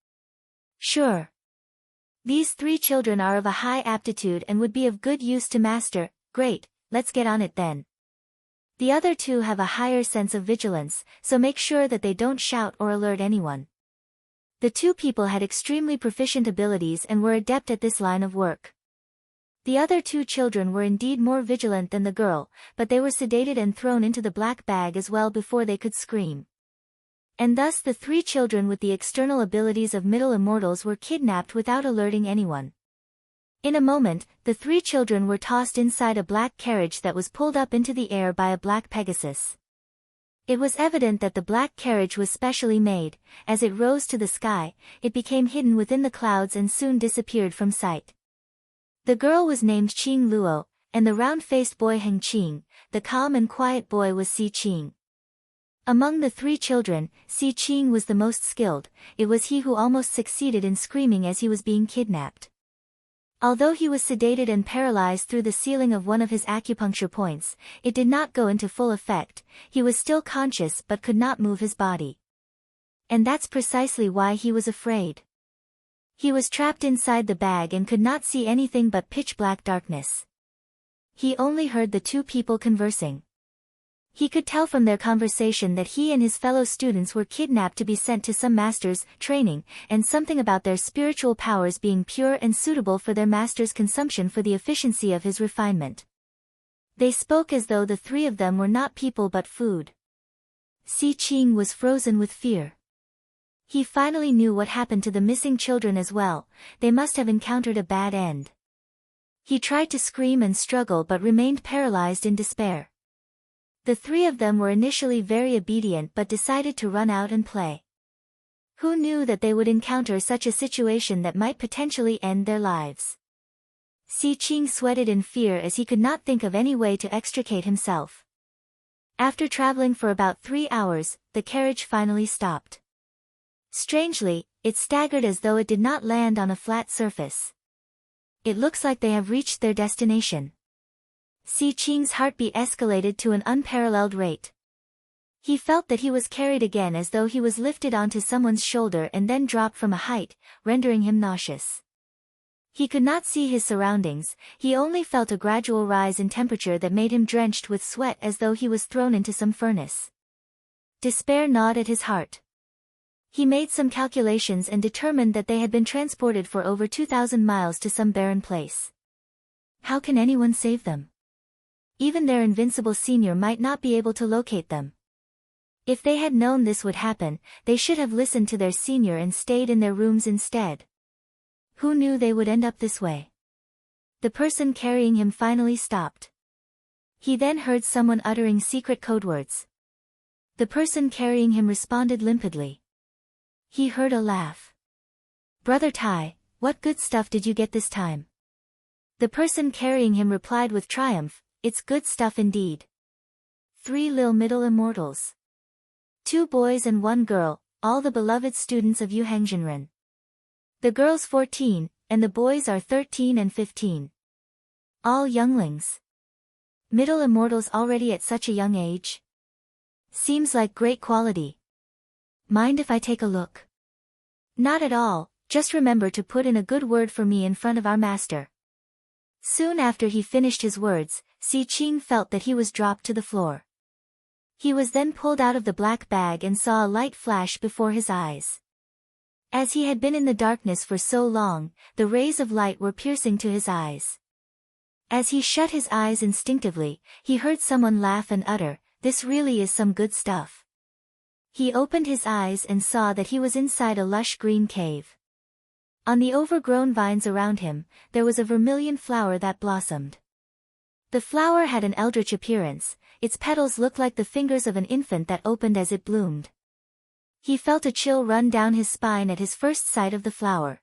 Sure. These 3 children are of a high aptitude and would be of good use to master. Great, let's get on it then. The other 2 have a higher sense of vigilance, so make sure that they don't shout or alert anyone. The 2 people had extremely proficient abilities and were adept at this line of work. The other 2 children were indeed more vigilant than the girl, but they were sedated and thrown into the black bag as well before they could scream. And thus the 3 children with the external abilities of middle immortals were kidnapped without alerting anyone. In a moment, the 3 children were tossed inside a black carriage that was pulled up into the air by a black Pegasus. It was evident that the black carriage was specially made. As it rose to the sky, it became hidden within the clouds and soon disappeared from sight. The girl was named Qing Luo, and the round-faced boy Heng Qing. The calm and quiet boy was Si Qing. Among the 3 children, Si Qing was the most skilled. It was he who almost succeeded in screaming as he was being kidnapped. Although he was sedated and paralyzed through the sealing of one of his acupuncture points, it did not go into full effect. He was still conscious but could not move his body. And that's precisely why he was afraid. He was trapped inside the bag and could not see anything but pitch-black darkness. He only heard the 2 people conversing. He could tell from their conversation that he and his fellow students were kidnapped to be sent to some master's training, and something about their spiritual powers being pure and suitable for their master's consumption for the efficiency of his refinement. They spoke as though the three of them were not people but food. Si Qing was frozen with fear. He finally knew what happened to the missing children as well. They must have encountered a bad end. He tried to scream and struggle but remained paralyzed in despair. The three of them were initially very obedient but decided to run out and play. Who knew that they would encounter such a situation that might potentially end their lives? Si Qing sweated in fear as he could not think of any way to extricate himself. After traveling for about 3 hours, the carriage finally stopped. Strangely, it staggered as though it did not land on a flat surface. It looks like they have reached their destination. Si Qing's heartbeat escalated to an unparalleled rate. He felt that he was carried again as though he was lifted onto someone's shoulder and then dropped from a height, rendering him nauseous. He could not see his surroundings, he only felt a gradual rise in temperature that made him drenched with sweat as though he was thrown into some furnace. Despair gnawed at his heart. He made some calculations and determined that they had been transported for over 2,000 miles to some barren place. How can anyone save them? Even their invincible senior might not be able to locate them. If they had known this would happen, they should have listened to their senior and stayed in their rooms instead. Who knew they would end up this way? The person carrying him finally stopped. He then heard someone uttering secret code words. The person carrying him responded limpidly. He heard a laugh. "Brother Tai, what good stuff did you get this time?" The person carrying him replied with triumph, "It's good stuff indeed. 3 lil middle immortals. 2 boys and 1 girl, all the beloved students of Yu Hangjinren. The girl's 14, and the boys are 13 and 15. All younglings. Middle immortals already at such a young age? Seems like great quality. Mind if I take a look?" "Not at all, just remember to put in a good word for me in front of our master." Soon after he finished his words, Si Qing felt that he was dropped to the floor. He was then pulled out of the black bag and saw a light flash before his eyes. As he had been in the darkness for so long, the rays of light were piercing to his eyes. As he shut his eyes instinctively, he heard someone laugh and utter, "This really is some good stuff." He opened his eyes and saw that he was inside a lush green cave. On the overgrown vines around him, there was a vermilion flower that blossomed. The flower had an eldritch appearance, its petals looked like the fingers of an infant that opened as it bloomed. He felt a chill run down his spine at his first sight of the flower.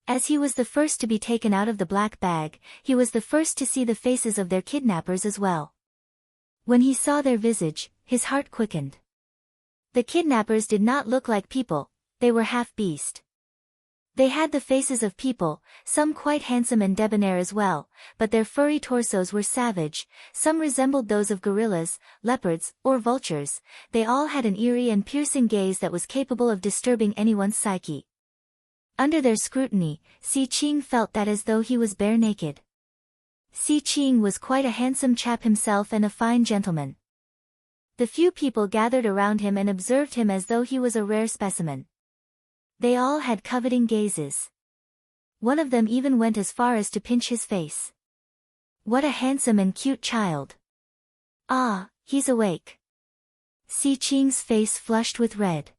As he was the first to be taken out of the black bag, he was the first to see the faces of their kidnappers as well. When he saw their visage, his heart quickened. The kidnappers did not look like people, they were half-beast. They had the faces of people, some quite handsome and debonair as well, but their furry torsos were savage, some resembled those of gorillas, leopards, or vultures. They all had an eerie and piercing gaze that was capable of disturbing anyone's psyche. Under their scrutiny, Si Qing felt that as though he was bare naked. Si Qing was quite a handsome chap himself and a fine gentleman. The few people gathered around him and observed him as though he was a rare specimen. They all had coveting gazes. One of them even went as far as to pinch his face. "What a handsome and cute child. Ah, he's awake." Si Qing's face flushed with red.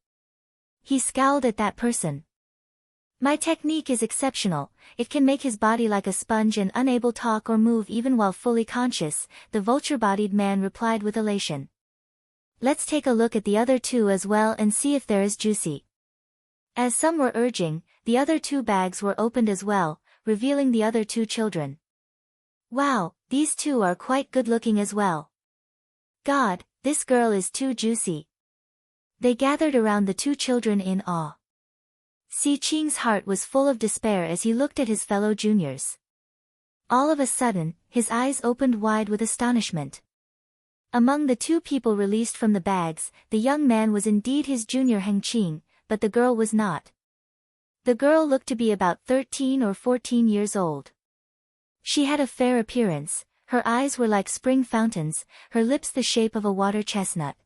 He scowled at that person. "My technique is exceptional, it can make his body like a sponge and unable to talk or move even while fully conscious," the vulture-bodied man replied with elation. "Let's take a look at the other 2 as well and see if they're as juicy." As some were urging, the other 2 bags were opened as well, revealing the other 2 children. "Wow, these 2 are quite good-looking as well. God, this girl is too juicy." They gathered around the 2 children in awe. Si Qing's heart was full of despair as he looked at his fellow juniors. All of a sudden, his eyes opened wide with astonishment. Among the 2 people released from the bags, the young man was indeed his junior Heng Qing, but the girl was not. The girl looked to be about 13 or 14 years old. She had a fair appearance, her eyes were like spring fountains, her lips the shape of a water chestnut.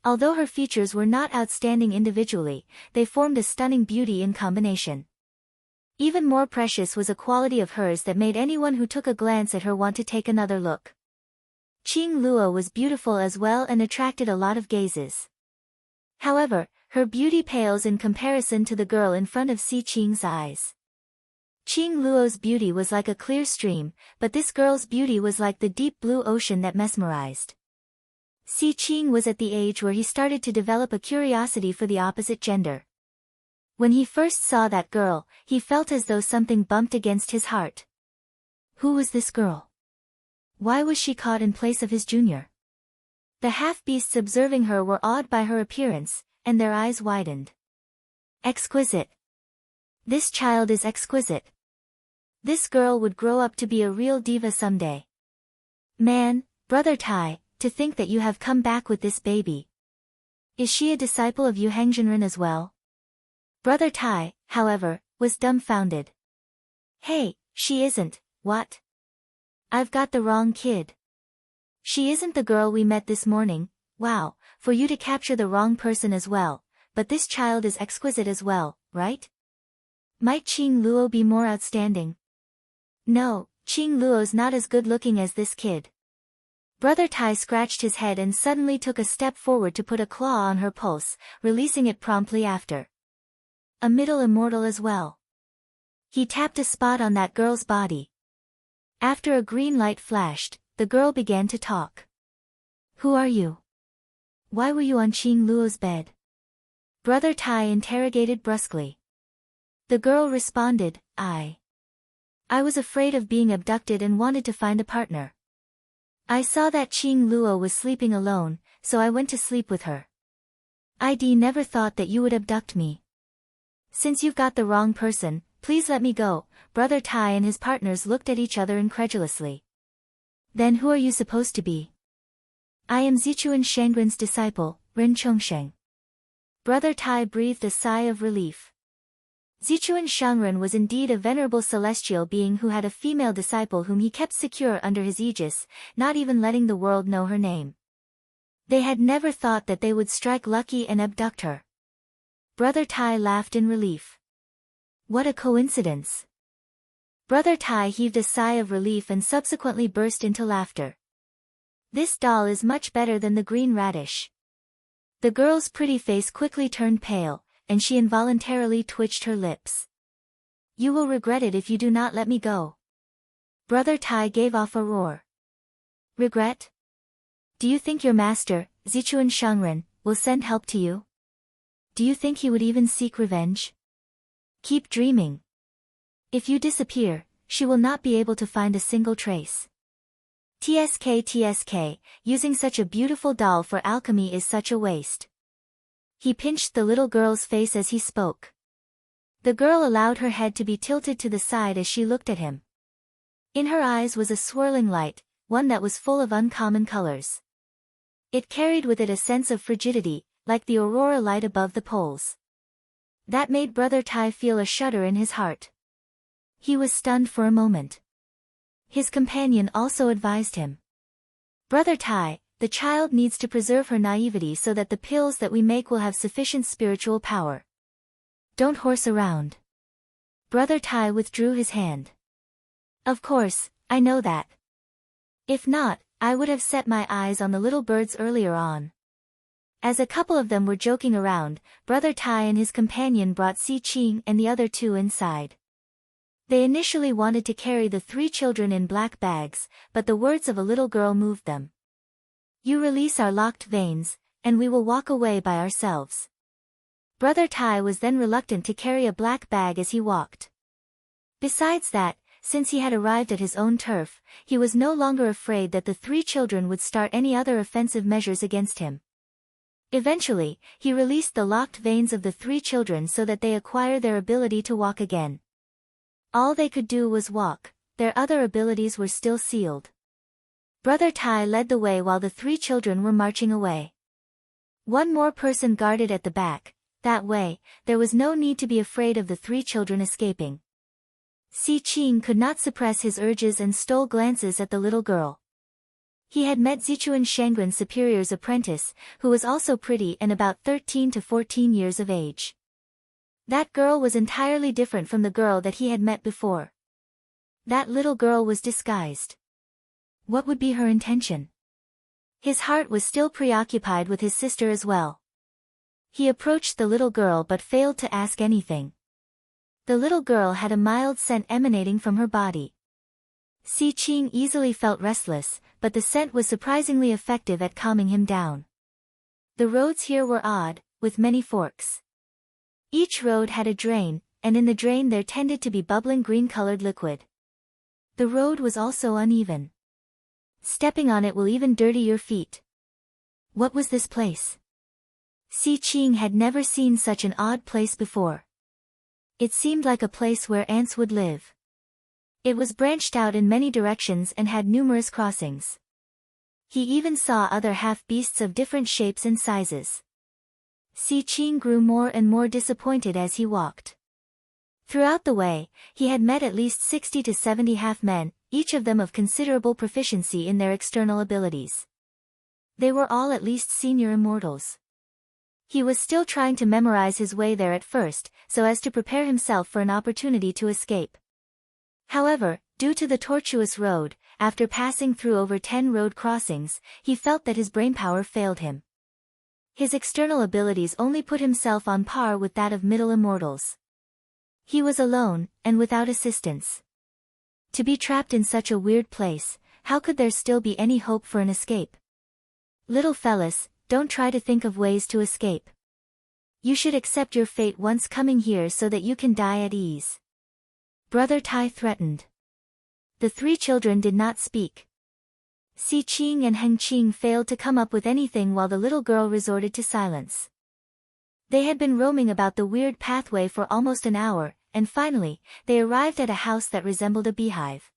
Although her features were not outstanding individually, they formed a stunning beauty in combination. Even more precious was a quality of hers that made anyone who took a glance at her want to take another look. Qing Luo was beautiful as well and attracted a lot of gazes. However, her beauty pales in comparison to the girl in front of Si Qing's eyes. Qing Luo's beauty was like a clear stream, but this girl's beauty was like the deep blue ocean that mesmerized. Si Qing was at the age where he started to develop a curiosity for the opposite gender. When he first saw that girl, he felt as though something bumped against his heart. Who was this girl? Why was she caught in place of his junior? The half-beasts observing her were awed by her appearance, and their eyes widened. Exquisite. This child is exquisite. This girl would grow up to be a real diva someday. Man, Brother Tai, to think that you have come back with this baby. Is she a disciple of Yu Hengzhenren as well? Brother Tai, however, was dumbfounded. Hey, she isn't, what? I've got the wrong kid. She isn't the girl we met this morning. Wow, for you to capture the wrong person as well, but this child is exquisite as well, right? Might Qing Luo be more outstanding? No, Qing Luo's not as good looking as this kid. Brother Tai scratched his head and suddenly took a step forward to put a claw on her pulse, releasing it promptly after. A middle immortal as well. He tapped a spot on that girl's body. After a green light flashed, the girl began to talk. Who are you? Why were you on Qing Luo's bed? Brother Tai interrogated brusquely. The girl responded, I was afraid of being abducted and wanted to find a partner. I saw that Qing Luo was sleeping alone, so I went to sleep with her. I never thought that you would abduct me. Since you've got the wrong person, please let me go. Brother Tai and his partners looked at each other incredulously. Then who are you supposed to be? I am Zichuan Shangren's disciple, Ren Chongsheng. Brother Tai breathed a sigh of relief. Zichuan Shangren was indeed a venerable celestial being who had a female disciple whom he kept secure under his aegis, not even letting the world know her name. They had never thought that they would strike lucky and abduct her. Brother Tai laughed in relief. What a coincidence. Brother Tai heaved a sigh of relief and subsequently burst into laughter. This doll is much better than the green radish. The girl's pretty face quickly turned pale, and she involuntarily twitched her lips. You will regret it if you do not let me go. Brother Tai gave off a roar. Regret? Do you think your master, Zichuan Shangren, will send help to you? Do you think he would even seek revenge? Keep dreaming. If you disappear, she will not be able to find a single trace. TSK, using such a beautiful doll for alchemy is such a waste. He pinched the little girl's face as he spoke. The girl allowed her head to be tilted to the side as she looked at him. In her eyes was a swirling light, one that was full of uncommon colors. It carried with it a sense of frigidity, like the aurora light above the poles. That made Brother Tai feel a shudder in his heart. He was stunned for a moment. His companion also advised him. Brother Tai, the child needs to preserve her naivety so that the pills that we make will have sufficient spiritual power. Don't horse around. Brother Tai withdrew his hand. Of course, I know that. If not, I would have set my eyes on the little birds earlier on. As a couple of them were joking around, Brother Tai and his companion brought Si Qing and the other two inside. They initially wanted to carry the 3 children in black bags, but the words of a little girl moved them. You release our locked veins, and we will walk away by ourselves. Brother Tai was then reluctant to carry a black bag as he walked. Besides that, since he had arrived at his own turf, he was no longer afraid that the 3 children would start any other offensive measures against him. Eventually, he released the locked veins of the 3 children so that they acquire their ability to walk again. All they could do was walk, their other abilities were still sealed. Brother Tai led the way while the 3 children were marching away. One more person guarded at the back, that way, there was no need to be afraid of the 3 children escaping. Si Qing could not suppress his urges and stole glances at the little girl. He had met Zichuan Shangren's superior's apprentice, who was also pretty and about 13 to 14 years of age. That girl was entirely different from the girl that he had met before. That little girl was disguised. What would be her intention? His heart was still preoccupied with his sister as well. He approached the little girl but failed to ask anything. The little girl had a mild scent emanating from her body. Si Qing easily felt restless, but the scent was surprisingly effective at calming him down. The roads here were odd, with many forks. Each road had a drain, and in the drain there tended to be bubbling green-colored liquid. The road was also uneven. Stepping on it will even dirty your feet. What was this place? Si Qing had never seen such an odd place before. It seemed like a place where ants would live. It was branched out in many directions and had numerous crossings. He even saw other half-beasts of different shapes and sizes. Si Qing grew more and more disappointed as he walked. Throughout the way, he had met at least 60 to 70 half-men, each of them of considerable proficiency in their external abilities. They were all at least senior immortals. He was still trying to memorize his way there at first, so as to prepare himself for an opportunity to escape. However, due to the tortuous road, after passing through over 10 road crossings, he felt that his brainpower failed him. His external abilities only put himself on par with that of middle immortals. He was alone, and without assistance. To be trapped in such a weird place, how could there still be any hope for an escape? Little fellas, don't try to think of ways to escape. You should accept your fate once coming here so that you can die at ease. Brother Tai threatened. The three children did not speak. Si Qing and Heng Qing failed to come up with anything while the little girl resorted to silence. They had been roaming about the weird pathway for almost an hour, and finally, they arrived at a house that resembled a beehive.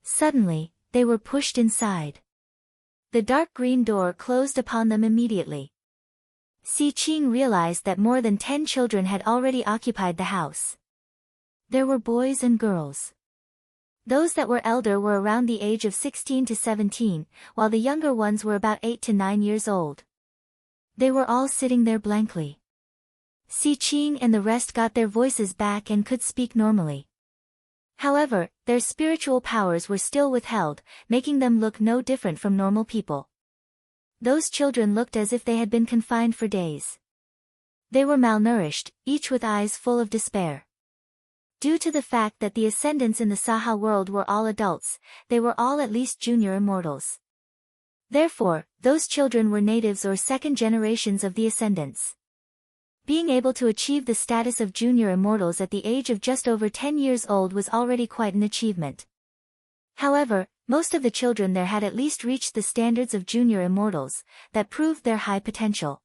Suddenly, they were pushed inside. The dark green door closed upon them immediately. Si Qing realized that more than 10 children had already occupied the house. There were boys and girls. Those that were elder were around the age of 16 to 17, while the younger ones were about 8 to 9 years old. They were all sitting there blankly. Si Qing and the rest got their voices back and could speak normally. However, their spiritual powers were still withheld, making them look no different from normal people. Those children looked as if they had been confined for days. They were malnourished, each with eyes full of despair. Due to the fact that the ascendants in the Saha world were all adults, they were all at least junior immortals. Therefore, those children were natives or second generations of the ascendants. Being able to achieve the status of junior immortals at the age of just over 10 years old was already quite an achievement. However, most of the children there had at least reached the standards of junior immortals, that proved their high potential.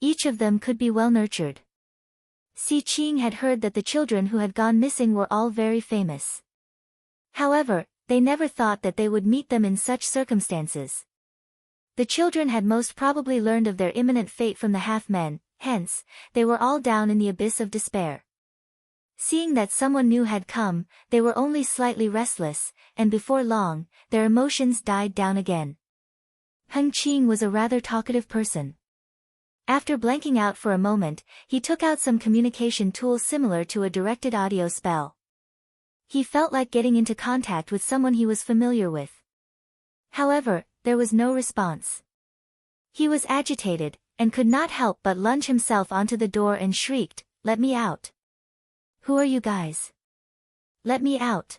Each of them could be well nurtured. Si Qing had heard that the children who had gone missing were all very famous. However, they never thought that they would meet them in such circumstances. The children had most probably learned of their imminent fate from the half-men, hence, they were all down in the abyss of despair. Seeing that someone new had come, they were only slightly restless, and before long, their emotions died down again. Heng Qing was a rather talkative person. After blanking out for a moment, he took out some communication tool similar to a directed audio spell. He felt like getting into contact with someone he was familiar with. However, there was no response. He was agitated, and could not help but lunge himself onto the door and shrieked, "Let me out! Who are you guys? Let me out!"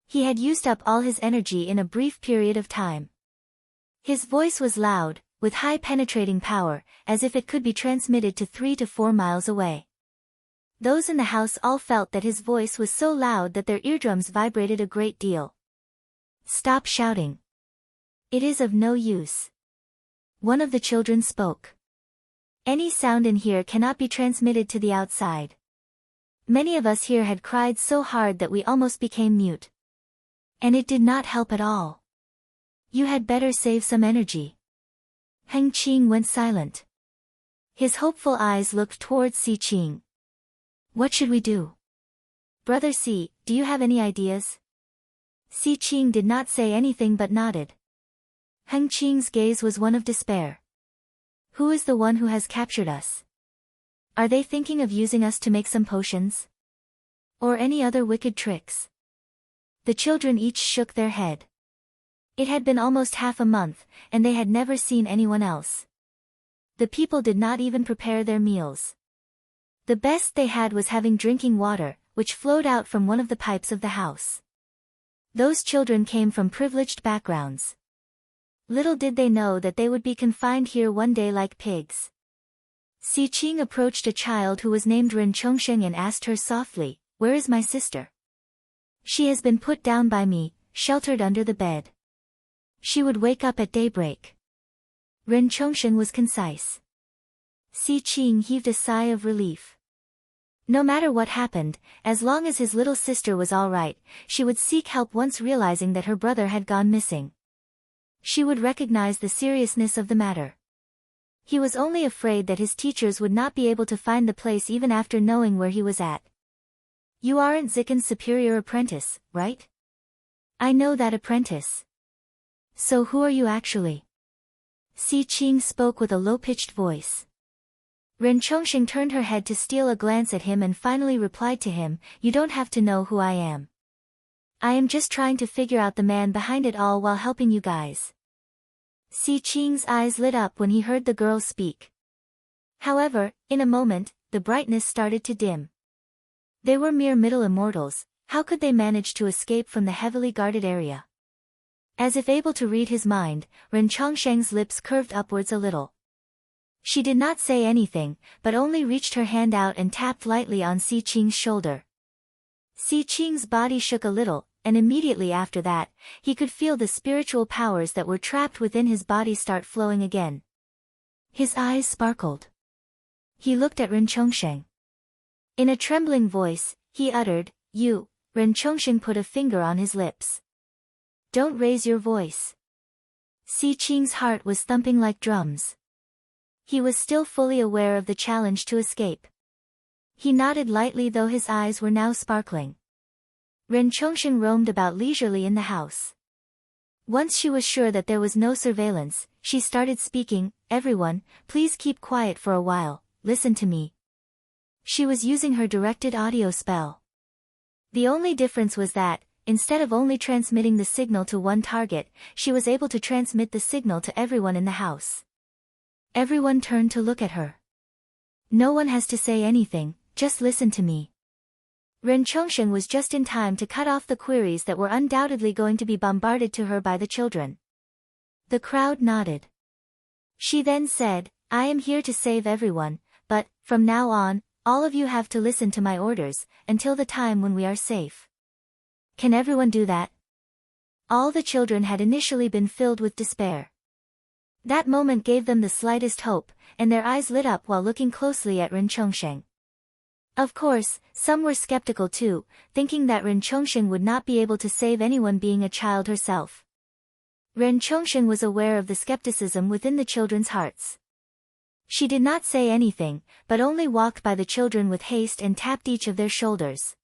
He had used up all his energy in a brief period of time. His voice was loud, with high penetrating power, as if it could be transmitted to 3 to 4 miles away. Those in the house all felt that his voice was so loud that their eardrums vibrated a great deal. "Stop shouting. It is of no use." One of the children spoke. "Any sound in here cannot be transmitted to the outside. Many of us here had cried so hard that we almost became mute. And it did not help at all. You had better save some energy." Heng Qing went silent. His hopeful eyes looked towards Si Qing. "What should we do?" Brother Si, do you have any ideas? Si Qing did not say anything but nodded. Heng Qing's gaze was one of despair. Who is the one who has captured us? Are they thinking of using us to make some potions? Or any other wicked tricks? The children each shook their head. It had been almost half a month, and they had never seen anyone else. The people did not even prepare their meals. The best they had was having drinking water, which flowed out from one of the pipes of the house. Those children came from privileged backgrounds. Little did they know that they would be confined here one day like pigs. Si Qing approached a child who was named Ren Chongsheng and asked her softly, "Where is my sister?" "She has been put down by me, sheltered under the bed. She would wake up at daybreak." Ren Chongsheng was concise. Si Qing heaved a sigh of relief. No matter what happened, as long as his little sister was all right, she would seek help once realizing that her brother had gone missing. She would recognize the seriousness of the matter. He was only afraid that his teachers would not be able to find the place even after knowing where he was at. "You aren't Zikan's superior apprentice, right?" "I know that apprentice." "So who are you actually?" Si Qing spoke with a low-pitched voice. Ren Chongsheng turned her head to steal a glance at him and finally replied to him, "You don't have to know who I am. I am just trying to figure out the man behind it all while helping you guys." Si Qing's eyes lit up when he heard the girl speak. However, in a moment, the brightness started to dim. They were mere middle immortals, how could they manage to escape from the heavily guarded area? As if able to read his mind, Ren Chongsheng's lips curved upwards a little. She did not say anything, but only reached her hand out and tapped lightly on Si Qing's shoulder. Si Qing's body shook a little, and immediately after that, he could feel the spiritual powers that were trapped within his body start flowing again. His eyes sparkled. He looked at Ren Chongsheng. In a trembling voice, he uttered, "You." Ren Chongsheng put a finger on his lips. "Don't raise your voice." Si Qing's heart was thumping like drums. He was still fully aware of the challenge to escape. He nodded lightly though his eyes were now sparkling. Ren Chongsheng roamed about leisurely in the house. Once she was sure that there was no surveillance, she started speaking, "Everyone, please keep quiet for a while, listen to me." She was using her directed audio spell. The only difference was that, instead of only transmitting the signal to one target, she was able to transmit the signal to everyone in the house. Everyone turned to look at her. "No one has to say anything, just listen to me." Ren Chongsheng was just in time to cut off the queries that were undoubtedly going to be bombarded to her by the children. The crowd nodded. She then said, "I am here to save everyone, but, from now on, all of you have to listen to my orders, until the time when we are safe. Can everyone do that?" All the children had initially been filled with despair. That moment gave them the slightest hope, and their eyes lit up while looking closely at Ren Chongsheng. Of course, some were skeptical too, thinking that Ren Chongsheng would not be able to save anyone being a child herself. Ren Chongsheng was aware of the skepticism within the children's hearts. She did not say anything, but only walked by the children with haste and tapped each of their shoulders.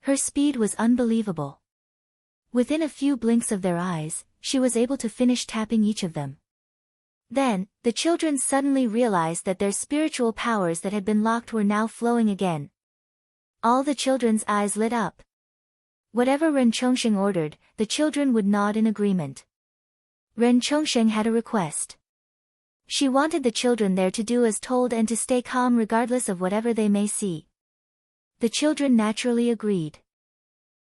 Her speed was unbelievable. Within a few blinks of their eyes, she was able to finish tapping each of them. Then, the children suddenly realized that their spiritual powers that had been locked were now flowing again. All the children's eyes lit up. Whatever Ren Chongsheng ordered, the children would nod in agreement. Ren Chongsheng had a request. She wanted the children there to do as told and to stay calm regardless of whatever they may see. The children naturally agreed.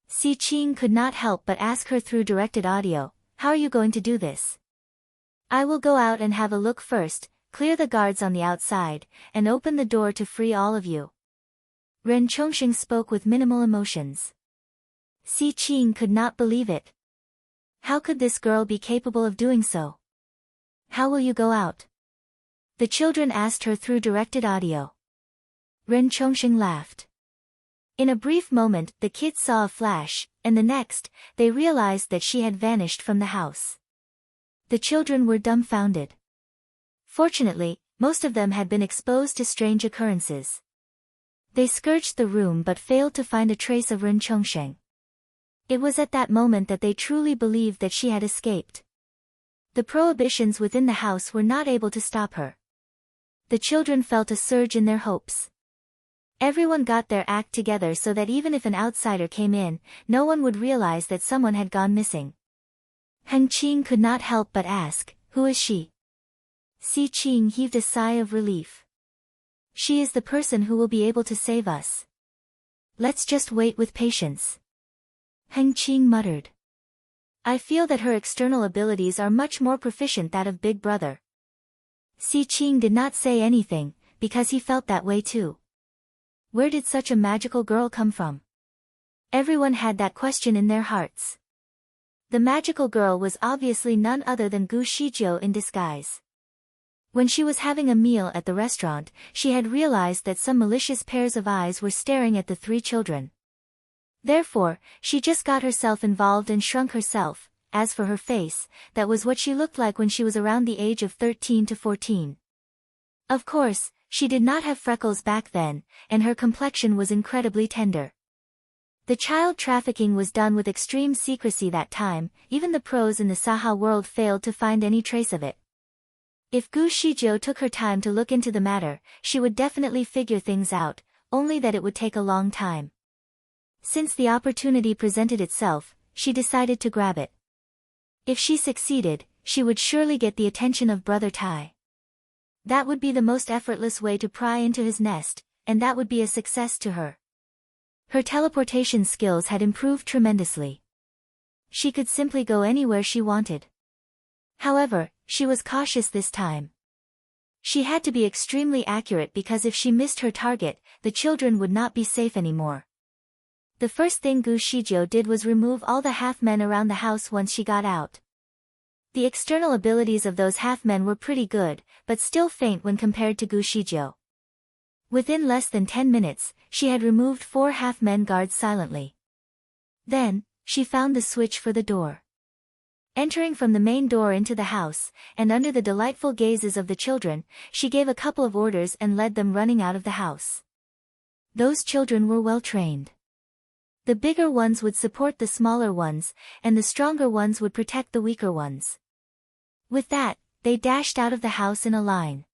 Si Qing could not help but ask her through directed audio, "How are you going to do this?" "I will go out and have a look first, clear the guards on the outside, and open the door to free all of you." Ren Chongsheng spoke with minimal emotions. Si Qing could not believe it. How could this girl be capable of doing so? "How will you go out?" the children asked her through directed audio. Ren Chongsheng laughed. In a brief moment, the kids saw a flash, and the next, they realized that she had vanished from the house. The children were dumbfounded. Fortunately, most of them had been exposed to strange occurrences. They searched the room but failed to find a trace of Ren Chongsheng. It was at that moment that they truly believed that she had escaped. The prohibitions within the house were not able to stop her. The children felt a surge in their hopes. Everyone got their act together so that even if an outsider came in, no one would realize that someone had gone missing. Heng Qing could not help but ask, "Who is she?" Si Qing heaved a sigh of relief. "She is the person who will be able to save us. Let's just wait with patience." Heng Qing muttered. "I feel that her external abilities are much more proficient than that of Big Brother." Si Qing did not say anything, because he felt that way too. Where did such a magical girl come from? Everyone had that question in their hearts. The magical girl was obviously none other than Gu Shijiu in disguise. When she was having a meal at the restaurant, she had realized that some malicious pairs of eyes were staring at the three children. Therefore, she just got herself involved and shrunk herself. As for her face, that was what she looked like when she was around the age of 13 to 14. Of course, she did not have freckles back then, and her complexion was incredibly tender. The child trafficking was done with extreme secrecy that time, even the pros in the Saha world failed to find any trace of it. If Gu Shijiu took her time to look into the matter, she would definitely figure things out, only that it would take a long time. Since the opportunity presented itself, she decided to grab it. If she succeeded, she would surely get the attention of Brother Tai. That would be the most effortless way to pry into his nest, and that would be a success to her. Her teleportation skills had improved tremendously. She could simply go anywhere she wanted. However, she was cautious this time. She had to be extremely accurate because if she missed her target, the children would not be safe anymore. The first thing Gu Shijiu did was remove all the half-men around the house once she got out. The external abilities of those half-men were pretty good, but still faint when compared to Gu Shijiu. Within less than 10 minutes, she had removed 4 half-men guards silently. Then, she found the switch for the door. Entering from the main door into the house, and under the delightful gazes of the children, she gave a couple of orders and led them running out of the house. Those children were well trained. The bigger ones would support the smaller ones, and the stronger ones would protect the weaker ones. With that, they dashed out of the house in a line.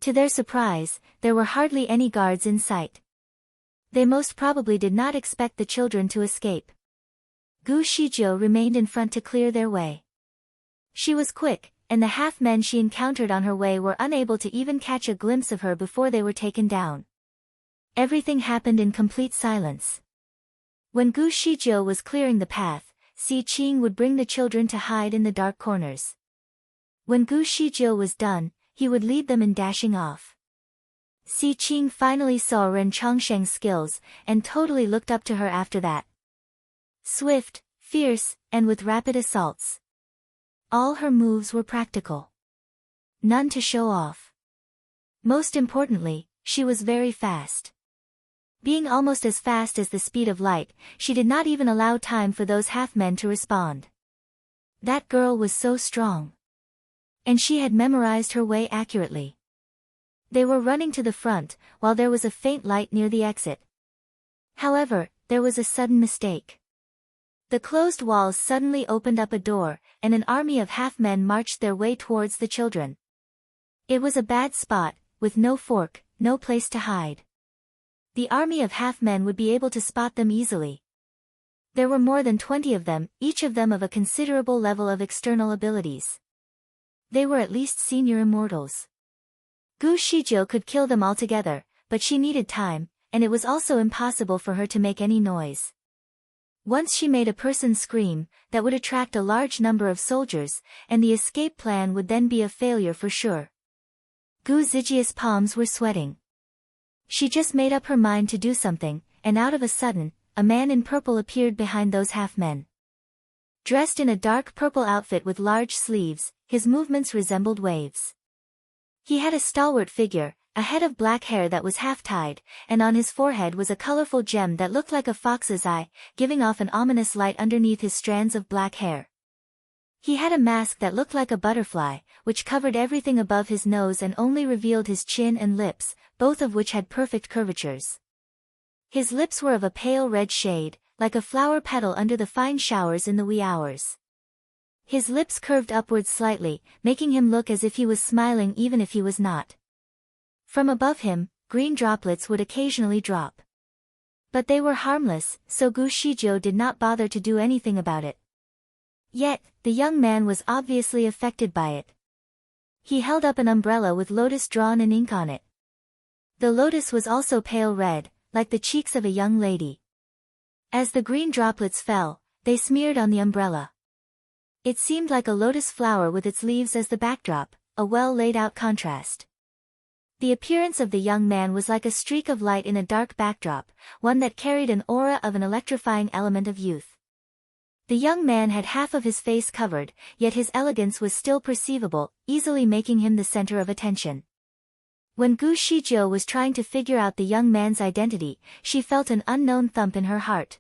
To their surprise, there were hardly any guards in sight. They most probably did not expect the children to escape. Gu Shijiu remained in front to clear their way. She was quick, and the half-men she encountered on her way were unable to even catch a glimpse of her before they were taken down. Everything happened in complete silence. When Gu Shijiu was clearing the path, Si Qing would bring the children to hide in the dark corners. When Gu Shijiu was done, he would lead them in dashing off. Si Qing finally saw Ren Chongsheng's skills, and totally looked up to her after that. Swift, fierce, and with rapid assaults. All her moves were practical. None to show off. Most importantly, she was very fast. Being almost as fast as the speed of light, she did not even allow time for those half-men to respond. That girl was so strong. And she had memorized her way accurately. They were running to the front, while there was a faint light near the exit. However, there was a sudden mistake. The closed walls suddenly opened up a door, and an army of half-men marched their way towards the children. It was a bad spot, with no fork, no place to hide. The army of half-men would be able to spot them easily. There were more than 20 of them, each of them of a considerable level of external abilities. They were at least senior immortals. Gu Shijiu could kill them all together, but she needed time, and it was also impossible for her to make any noise. Once she made a person scream, that would attract a large number of soldiers, and the escape plan would then be a failure for sure. Gu Zijia's palms were sweating. She just made up her mind to do something, and out of a sudden, a man in purple appeared behind those half-men. Dressed in a dark purple outfit with large sleeves, his movements resembled waves. He had a stalwart figure, a head of black hair that was half-tied, and on his forehead was a colorful gem that looked like a fox's eye, giving off an ominous light underneath his strands of black hair. He had a mask that looked like a butterfly, which covered everything above his nose and only revealed his chin and lips, both of which had perfect curvatures. His lips were of a pale red shade, like a flower petal under the fine showers in the wee hours. His lips curved upwards slightly, making him look as if he was smiling even if he was not. From above him, green droplets would occasionally drop. But they were harmless, so Gu Shijiu did not bother to do anything about it. Yet, the young man was obviously affected by it. He held up an umbrella with lotus drawn in ink on it. The lotus was also pale red, like the cheeks of a young lady. As the green droplets fell, they smeared on the umbrella. It seemed like a lotus flower with its leaves as the backdrop, a well-laid-out contrast. The appearance of the young man was like a streak of light in a dark backdrop, one that carried an aura of an electrifying element of youth. The young man had half of his face covered, yet his elegance was still perceivable, easily making him the center of attention. When Gu Shijiu was trying to figure out the young man's identity, she felt an unknown thump in her heart.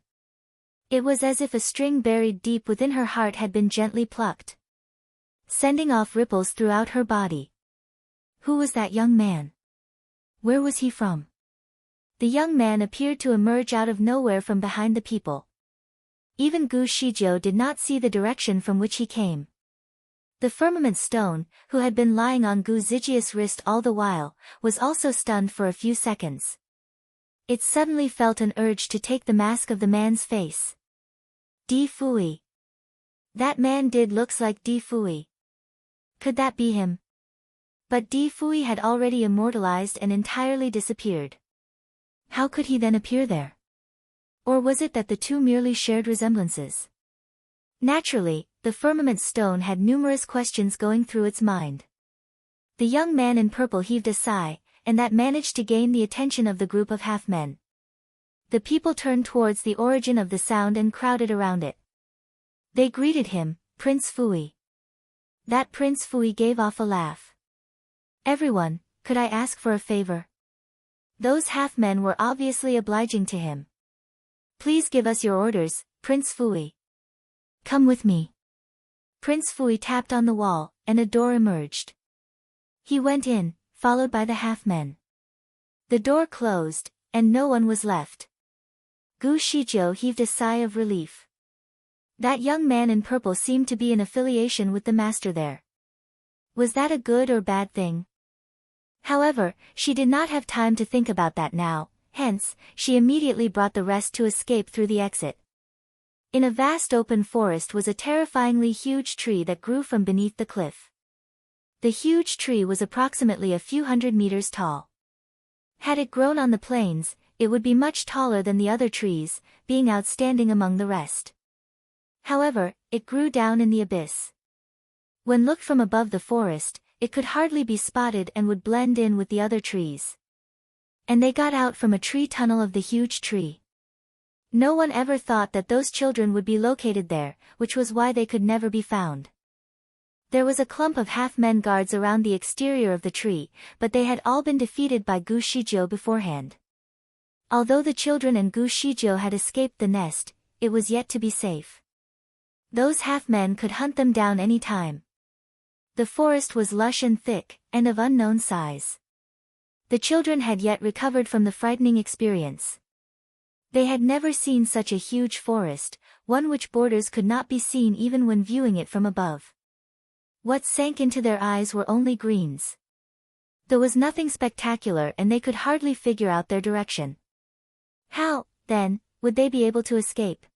It was as if a string buried deep within her heart had been gently plucked, sending off ripples throughout her body. Who was that young man? Where was he from? The young man appeared to emerge out of nowhere from behind the people. Even Gu Shijiu did not see the direction from which he came. The firmament stone, who had been lying on Gu Zijia's wrist all the while, was also stunned for a few seconds. It suddenly felt an urge to take the mask of the man's face. Di Fui. That man did looks like Di Fui. Could that be him? But Di Fui had already immortalized and entirely disappeared. How could he then appear there? Or was it that the two merely shared resemblances? Naturally, the firmament stone had numerous questions going through its mind. The young man in purple heaved a sigh, and that managed to gain the attention of the group of half-men. The people turned towards the origin of the sound and crowded around it. They greeted him, Prince Fui. That Prince Fui gave off a laugh. Everyone, could I ask for a favor? Those half-men were obviously obliging to him. Please give us your orders, Prince Fui. Come with me. Prince Fui tapped on the wall, and a door emerged. He went in, followed by the half-men. The door closed, and no one was left. Gu Shijiu heaved a sigh of relief. That young man in purple seemed to be in affiliation with the master there. Was that a good or bad thing? However, she did not have time to think about that now, hence, she immediately brought the rest to escape through the exit. In a vast open forest was a terrifyingly huge tree that grew from beneath the cliff. The huge tree was approximately a few hundred meters tall. Had it grown on the plains, it would be much taller than the other trees, being outstanding among the rest. However, it grew down in the abyss. When looked from above the forest, it could hardly be spotted and would blend in with the other trees. And they got out from a tree tunnel of the huge tree. No one ever thought that those children would be located there, which was why they could never be found. There was a clump of half-men guards around the exterior of the tree, but they had all been defeated by Gu Shijiu beforehand. Although the children and Gu Shijiu had escaped the nest, it was yet to be safe. Those half-men could hunt them down any time. The forest was lush and thick, and of unknown size. The children had yet recovered from the frightening experience. They had never seen such a huge forest, one which borders could not be seen even when viewing it from above. What sank into their eyes were only greens. There was nothing spectacular and they could hardly figure out their direction. How, then, would they be able to escape?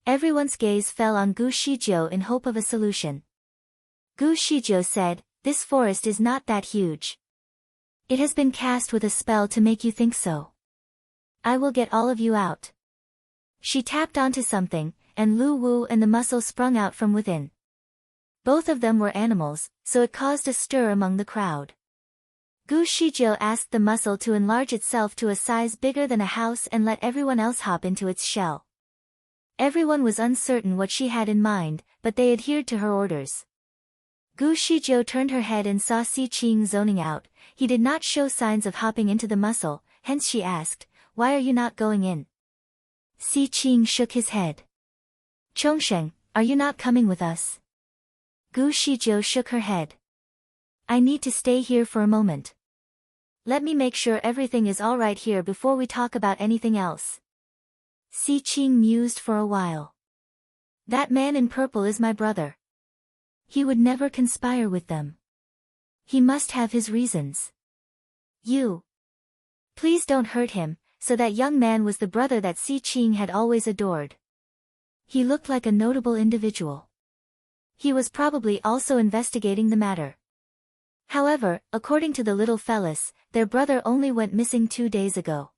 Everyone's gaze fell on Gu Shijiu in hope of a solution. Gu Shijiu said, "This forest is not that huge. It has been cast with a spell to make you think so. I will get all of you out." She tapped onto something, and Lu Wu and the mussel sprung out from within. Both of them were animals, so it caused a stir among the crowd. Gu Shijiu asked the mussel to enlarge itself to a size bigger than a house and let everyone else hop into its shell. Everyone was uncertain what she had in mind, but they adhered to her orders. Gu Shijiu turned her head and saw Si Qing zoning out. He did not show signs of hopping into the mussel, hence she asked, "Why are you not going in?" Si Qing shook his head. "Chongsheng, are you not coming with us?" Gu Shijiu shook her head. "I need to stay here for a moment." let me make sure everything is alright here before we talk about anything else. Si Qing mused for a while. That man in purple is my brother. He would never conspire with them. He must have his reasons. You. Please don't hurt him. So that young man was the brother that Si Qing had always adored. He looked like a notable individual. He was probably also investigating the matter. However, according to the little fellas, their brother only went missing 2 days ago.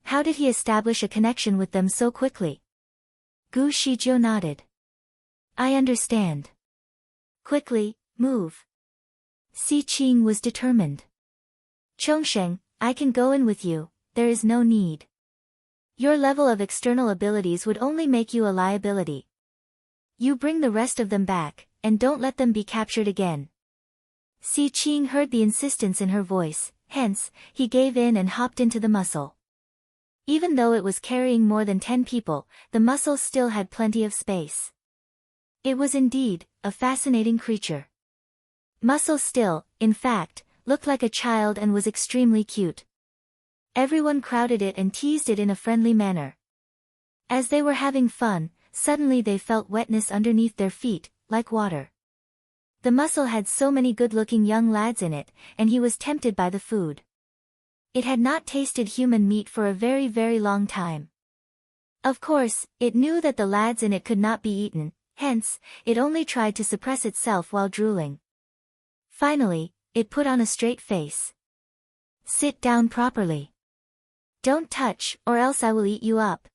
How did he establish a connection with them so quickly? Gu Shijiu nodded. I understand. Quickly, move. Si Qing was determined. Chongsheng, I can go in with you, there is no need. Your level of external abilities would only make you a liability. You bring the rest of them back, and don't let them be captured again. Si Qing heard the insistence in her voice, hence, he gave in and hopped into the muscle. Even though it was carrying more than 10 people, the muscle still had plenty of space. It was indeed a fascinating creature. Muscle still, in fact, looked like a child and was extremely cute. Everyone crowded it and teased it in a friendly manner. As they were having fun, suddenly they felt wetness underneath their feet, like water. The muscle had so many good-looking young lads in it, and he was tempted by the food. It had not tasted human meat for a very, very long time. Of course, it knew that the lads in it could not be eaten, hence, it only tried to suppress itself while drooling. Finally, it put on a straight face. Sit down properly. Don't touch, or else I will eat you up.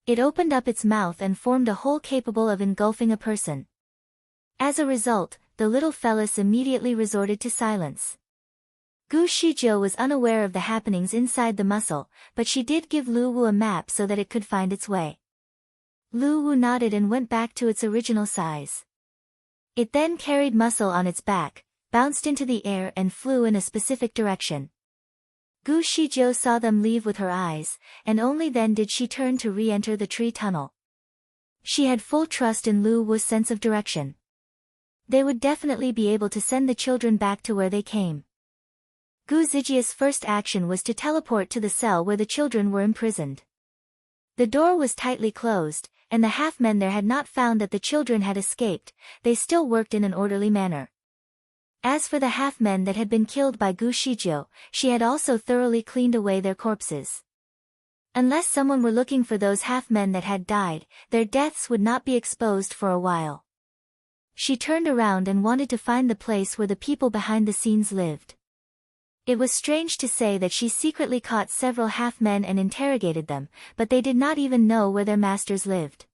It opened up its mouth and formed a hole capable of engulfing a person. As a result, the little fellas immediately resorted to silence. Gu Shijiu was unaware of the happenings inside the muscle, but she did give Lu Wu a map so that it could find its way. Lu Wu nodded and went back to its original size. It then carried muscle on its back, bounced into the air and flew in a specific direction. Gu Shijiu saw them leave with her eyes, and only then did she turn to re-enter the tree tunnel. She had full trust in Lu Wu's sense of direction. They would definitely be able to send the children back to where they came. Gu Zijia's first action was to teleport to the cell where the children were imprisoned. The door was tightly closed, and the half-men there had not found that the children had escaped. They still worked in an orderly manner. As for the half-men that had been killed by Gu Shijiu, she had also thoroughly cleaned away their corpses. Unless someone were looking for those half-men that had died, their deaths would not be exposed for a while. She turned around and wanted to find the place where the people behind the scenes lived. It was strange to say that she secretly caught several half-men and interrogated them, but they did not even know where their masters lived.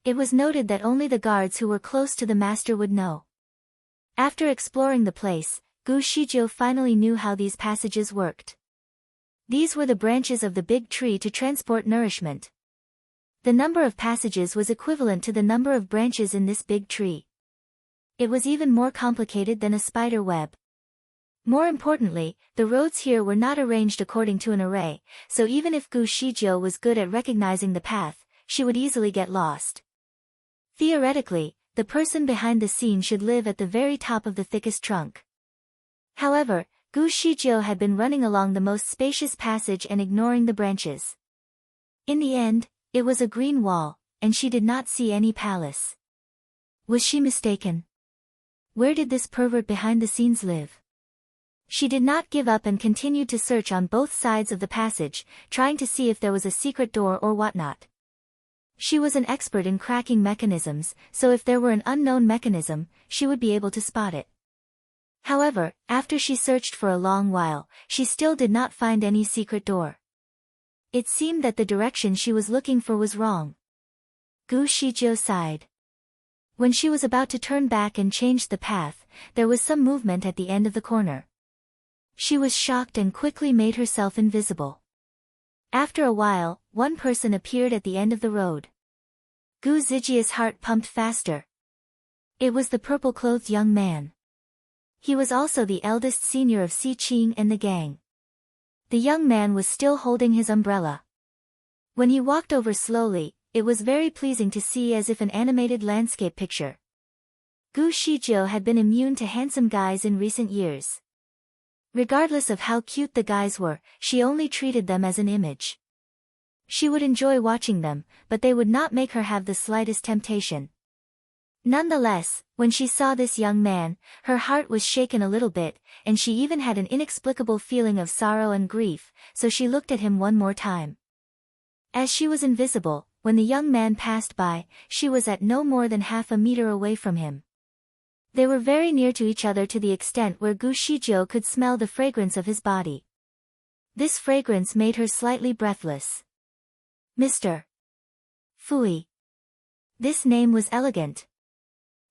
It was noted that only the guards who were close to the master would know. After exploring the place, Gu Shijiu finally knew how these passages worked. These were the branches of the big tree to transport nourishment. The number of passages was equivalent to the number of branches in this big tree. It was even more complicated than a spider web. More importantly, the roads here were not arranged according to an array, so even if Gu Shijiu was good at recognizing the path, she would easily get lost. Theoretically, the person behind the scene should live at the very top of the thickest trunk. However, Gu Shijiu had been running along the most spacious passage and ignoring the branches. In the end, it was a green wall, and she did not see any palace. Was she mistaken? Where did this pervert behind the scenes live? She did not give up and continued to search on both sides of the passage, trying to see if there was a secret door or whatnot. She was an expert in cracking mechanisms, so if there were an unknown mechanism, she would be able to spot it. However, after she searched for a long while, she still did not find any secret door. It seemed that the direction she was looking for was wrong. Gu Shijiu sighed. When she was about to turn back and change the path, there was some movement at the end of the corner. She was shocked and quickly made herself invisible. After a while, one person appeared at the end of the road. Gu Zijia's heart pumped faster. It was the purple-clothed young man. He was also the eldest senior of Si Qing and the gang. The young man was still holding his umbrella. When he walked over slowly, it was very pleasing to see, as if an animated landscape picture. Gu Shijiu had been immune to handsome guys in recent years. Regardless of how cute the guys were, she only treated them as an image. She would enjoy watching them, but they would not make her have the slightest temptation. Nonetheless, when she saw this young man, her heart was shaken a little bit, and she even had an inexplicable feeling of sorrow and grief, so she looked at him one more time. As she was invisible, when the young man passed by, she was at no more than half a meter away from him. They were very near to each other to the extent where Gu Shijiu could smell the fragrance of his body. This fragrance made her slightly breathless. Mr. Fui. This name was elegant.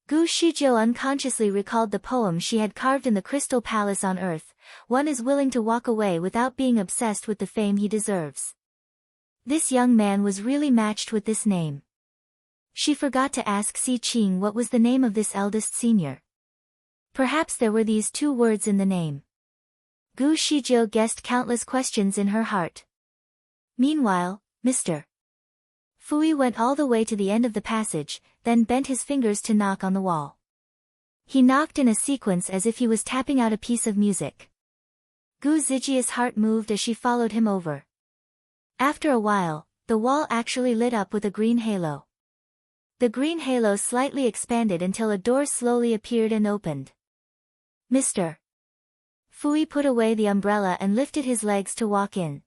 Gu Shijiu unconsciously recalled the poem she had carved in the Crystal Palace on Earth. One is willing to walk away without being obsessed with the fame he deserves. This young man was really matched with this name. She forgot to ask Si Qing what was the name of this eldest senior. Perhaps there were these two words in the name. Gu Shijiu guessed countless questions in her heart. Meanwhile, Mr. Fui went all the way to the end of the passage, then bent his fingers to knock on the wall. He knocked in a sequence as if he was tapping out a piece of music. Gu Zijia's heart moved as she followed him over. After a while, the wall actually lit up with a green halo. The green halo slightly expanded until a door slowly appeared and opened. Mr. Fui put away the umbrella and lifted his legs to walk in.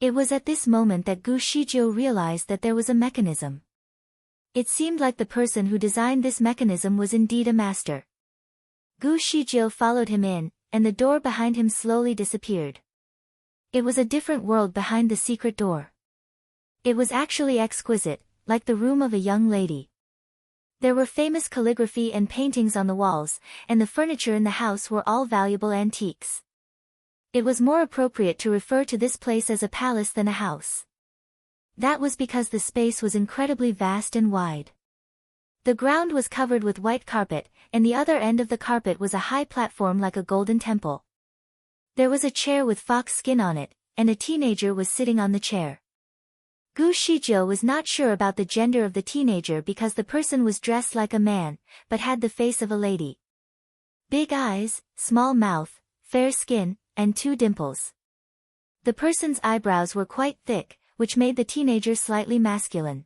It was at this moment that Gu Shijiu realized that there was a mechanism. It seemed like the person who designed this mechanism was indeed a master. Gu Shijiu followed him in, and the door behind him slowly disappeared. It was a different world behind the secret door. It was actually exquisite, like the room of a young lady. There were famous calligraphy and paintings on the walls, and the furniture in the house were all valuable antiques. It was more appropriate to refer to this place as a palace than a house. That was because the space was incredibly vast and wide. The ground was covered with white carpet, and the other end of the carpet was a high platform like a golden temple. There was a chair with fox skin on it, and a teenager was sitting on the chair. Gu Shijiu was not sure about the gender of the teenager because the person was dressed like a man, but had the face of a lady. Big eyes, small mouth, fair skin, and 2 dimples. The person's eyebrows were quite thick, which made the teenager slightly masculine.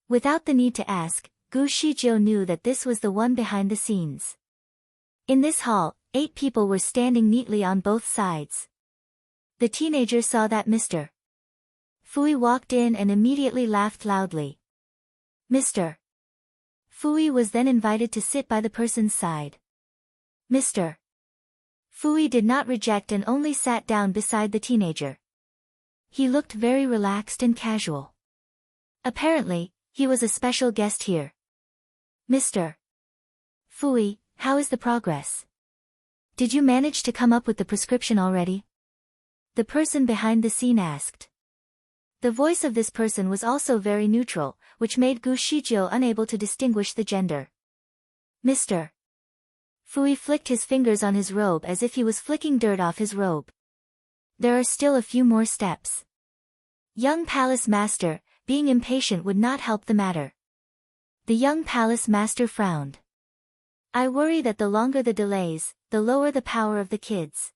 Without the need to ask, Gu Shijiu knew that this was the one behind the scenes. In this hall, 8 people were standing neatly on both sides. The teenager saw that Mr. Fui walked in and immediately laughed loudly. Mr. Fui was then invited to sit by the person's side. Mr. Fui did not reject and only sat down beside the teenager. He looked very relaxed and casual. Apparently, he was a special guest here. Mr. Fui, how is the progress? Did you manage to come up with the prescription already? The person behind the scene asked. The voice of this person was also very neutral, which made Gu Shijiu unable to distinguish the gender. Mr. Fui flicked his fingers on his robe as if he was flicking dirt off his robe. There are still a few more steps. Young palace master, being impatient would not help the matter. The young palace master frowned. I worry that the longer the delays, the lower the power of the kids.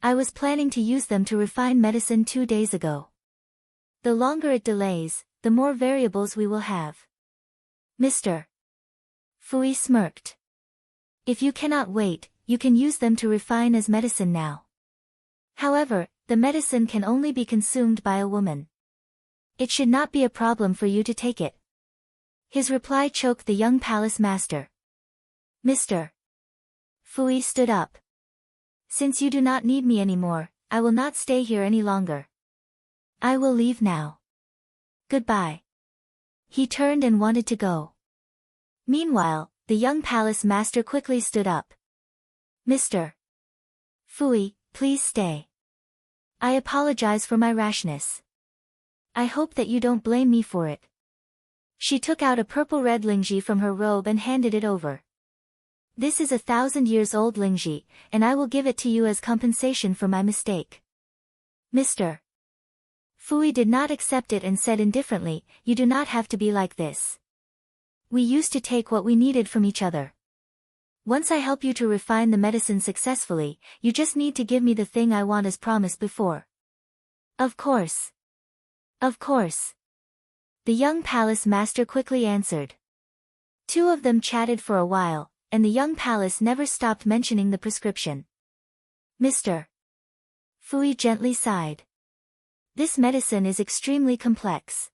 I was planning to use them to refine medicine 2 days ago. The longer it delays, the more variables we will have. Mr. Fui smirked. If you cannot wait, you can use them to refine as medicine now. However, the medicine can only be consumed by a woman. It should not be a problem for you to take it. His reply choked the young palace master. Mr. Fui stood up. Since you do not need me anymore, I will not stay here any longer. I will leave now. Goodbye. He turned and wanted to go. Meanwhile, the young palace master quickly stood up. Mr. Fui, please stay. I apologize for my rashness. I hope that you don't blame me for it. She took out a purple-red lingji from her robe and handed it over. This is 1,000 years old lingji, and I will give it to you as compensation for my mistake. Mr. Fui did not accept it and said indifferently, you do not have to be like this. We used to take what we needed from each other. Once I help you to refine the medicine successfully, you just need to give me the thing I want as promised before. Of course. Of course. The young palace master quickly answered. Two of them chatted for a while, and the young palace never stopped mentioning the prescription. Mr. Fui gently sighed. This medicine is extremely complex.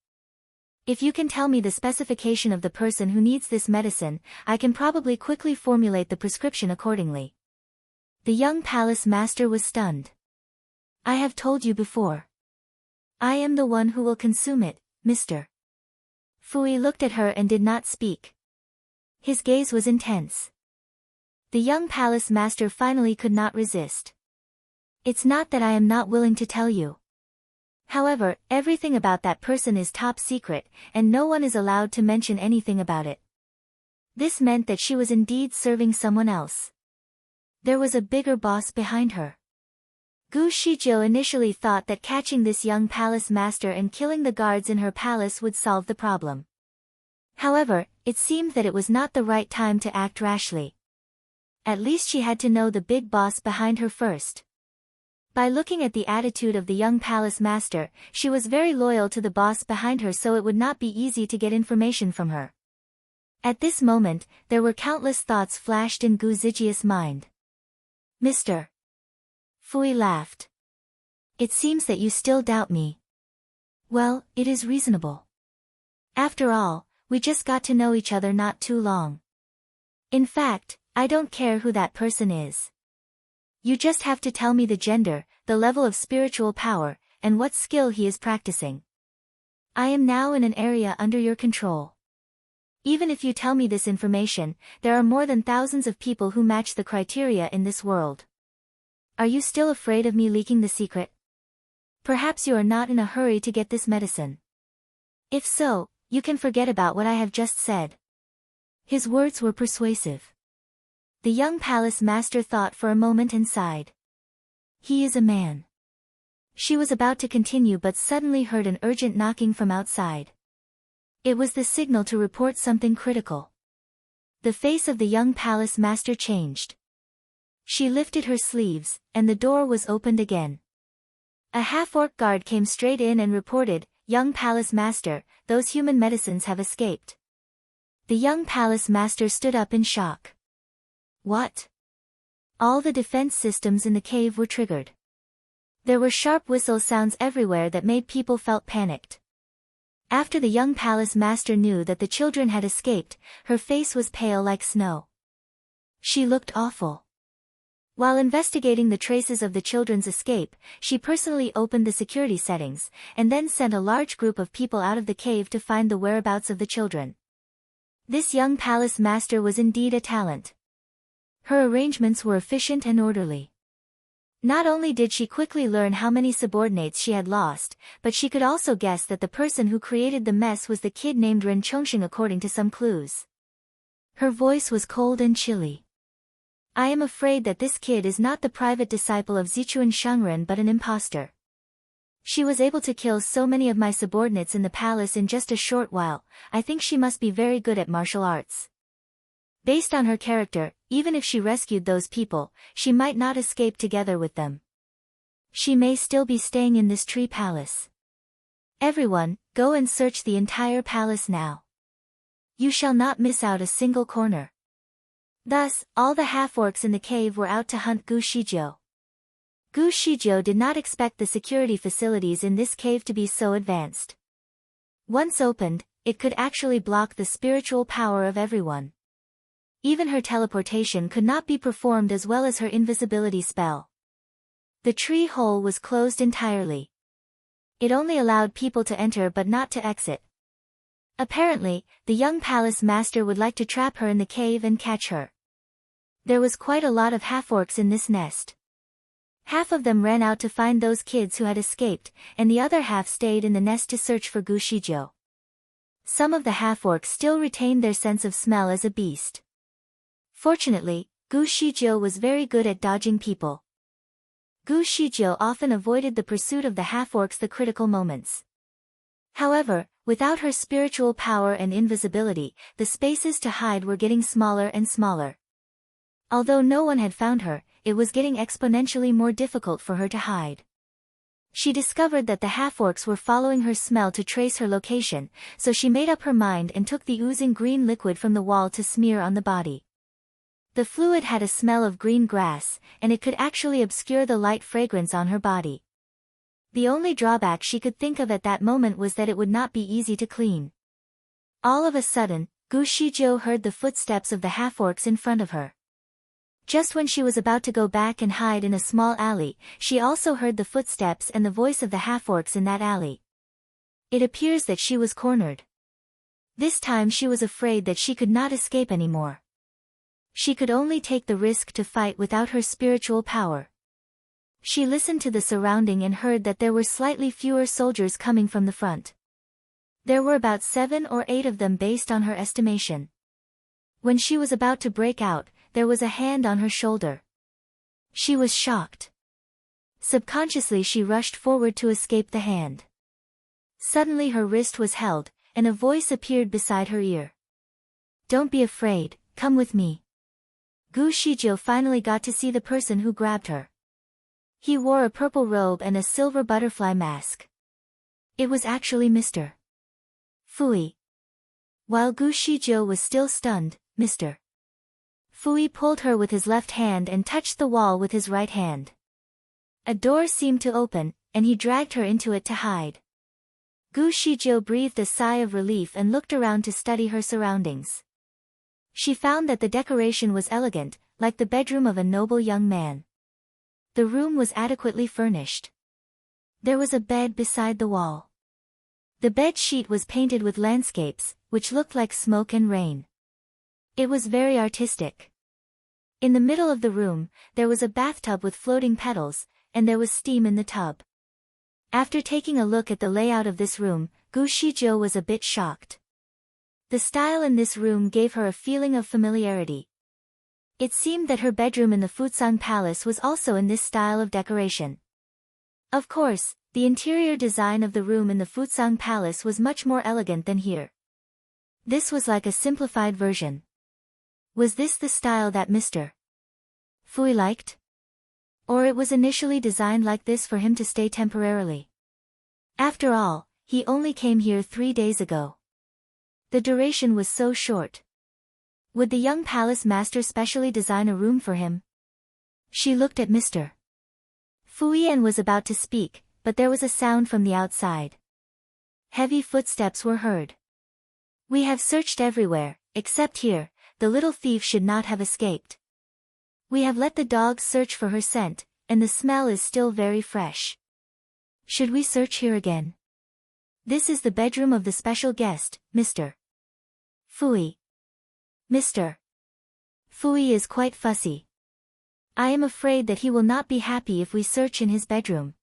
If you can tell me the specification of the person who needs this medicine, I can probably quickly formulate the prescription accordingly. The young palace master was stunned. I have told you before. I am the one who will consume it, Mr. Fui looked at her and did not speak. His gaze was intense. The young palace master finally could not resist. It's not that I am not willing to tell you. However, everything about that person is top secret, and no one is allowed to mention anything about it. This meant that she was indeed serving someone else. There was a bigger boss behind her. Gu Shijiu initially thought that catching this young palace master and killing the guards in her palace would solve the problem. However, it seemed that it was not the right time to act rashly. At least she had to know the big boss behind her first. By looking at the attitude of the young palace master, she was very loyal to the boss behind her, so it would not be easy to get information from her. At this moment, there were countless thoughts flashed in Gu Zijia's mind. Mr. Fui laughed. It seems that you still doubt me. Well, it is reasonable. After all, we just got to know each other not too long. In fact, I don't care who that person is. You just have to tell me the gender, the level of spiritual power, and what skill he is practicing. I am now in an area under your control. Even if you tell me this information, there are more than thousands of people who match the criteria in this world. Are you still afraid of me leaking the secret? Perhaps you are not in a hurry to get this medicine. If so, you can forget about what I have just said. His words were persuasive. The young palace master thought for a moment and sighed. He is a man. She was about to continue but suddenly heard an urgent knocking from outside. It was the signal to report something critical. The face of the young palace master changed. She lifted her sleeves, and the door was opened again. A half-orc guard came straight in and reported, "Young palace master, those human medicines have escaped." The young palace master stood up in shock. What? All the defense systems in the cave were triggered. There were sharp whistle sounds everywhere that made people felt panicked. After the young palace master knew that the children had escaped, her face was pale like snow. She looked awful. While investigating the traces of the children's escape, she personally opened the security settings, and then sent a large group of people out of the cave to find the whereabouts of the children. This young palace master was indeed a talent. Her arrangements were efficient and orderly. Not only did she quickly learn how many subordinates she had lost, but she could also guess that the person who created the mess was the kid named Ren Chongxing according to some clues. Her voice was cold and chilly. I am afraid that this kid is not the private disciple of Zichuan Shangren but an impostor. She was able to kill so many of my subordinates in the palace in just a short while. I think she must be very good at martial arts. Based on her character, even if she rescued those people, she might not escape together with them. She may still be staying in this tree palace. Everyone, go and search the entire palace now. You shall not miss out a single corner. Thus, all the half-orcs in the cave were out to hunt Gu Shijiu. Gu Shijiu did not expect the security facilities in this cave to be so advanced. Once opened, it could actually block the spiritual power of everyone. Even her teleportation could not be performed as well as her invisibility spell. The tree hole was closed entirely. It only allowed people to enter but not to exit. Apparently, the young palace master would like to trap her in the cave and catch her. There was quite a lot of half-orcs in this nest. Half of them ran out to find those kids who had escaped, and the other half stayed in the nest to search for Gu Shijiu. Some of the half-orcs still retained their sense of smell as a beast. Fortunately, Gu Shijiu was very good at dodging people. Gu Shijiu often avoided the pursuit of the half-orcs the critical moments. However, without her spiritual power and invisibility, the spaces to hide were getting smaller and smaller. Although no one had found her, it was getting exponentially more difficult for her to hide. She discovered that the half-orcs were following her smell to trace her location, so she made up her mind and took the oozing green liquid from the wall to smear on the body. The fluid had a smell of green grass, and it could actually obscure the light fragrance on her body. The only drawback she could think of at that moment was that it would not be easy to clean. All of a sudden, Gu Shijiu heard the footsteps of the half-orcs in front of her. Just when she was about to go back and hide in a small alley, she also heard the footsteps and the voice of the half-orcs in that alley. It appears that she was cornered. This time she was afraid that she could not escape anymore. She could only take the risk to fight without her spiritual power. She listened to the surrounding and heard that there were slightly fewer soldiers coming from the front. There were about 7 or 8 of them based on her estimation. When she was about to break out, there was a hand on her shoulder. She was shocked. Subconsciously she rushed forward to escape the hand. Suddenly her wrist was held, and a voice appeared beside her ear. "Don't be afraid, come with me." Gu Shijiu finally got to see the person who grabbed her. He wore a purple robe and a silver butterfly mask. It was actually Mr. Fui. While Gu Shijiu was still stunned, Mr. Fui pulled her with his left hand and touched the wall with his right hand. A door seemed to open, and he dragged her into it to hide. Gu Shijiu breathed a sigh of relief and looked around to study her surroundings. She found that the decoration was elegant, like the bedroom of a noble young man. The room was adequately furnished. There was a bed beside the wall. The bed sheet was painted with landscapes, which looked like smoke and rain. It was very artistic. In the middle of the room, there was a bathtub with floating petals, and there was steam in the tub. After taking a look at the layout of this room, Gu Shijiu was a bit shocked. The style in this room gave her a feeling of familiarity. It seemed that her bedroom in the Fuzang Palace was also in this style of decoration. Of course, the interior design of the room in the Fuzang Palace was much more elegant than here. This was like a simplified version. Was this the style that Mr. Fui liked? Or it was initially designed like this for him to stay temporarily? After all, he only came here 3 days ago. The duration was so short. Would the young palace master specially design a room for him? She looked at Mr. Fui and was about to speak, but there was a sound from the outside. Heavy footsteps were heard. "We have searched everywhere, except here. The little thief should not have escaped. We have let the dogs search for her scent, and the smell is still very fresh. Should we search here again? This is the bedroom of the special guest, Mr. Fui. Mr. Fui is quite fussy. I am afraid that he will not be happy if we search in his bedroom."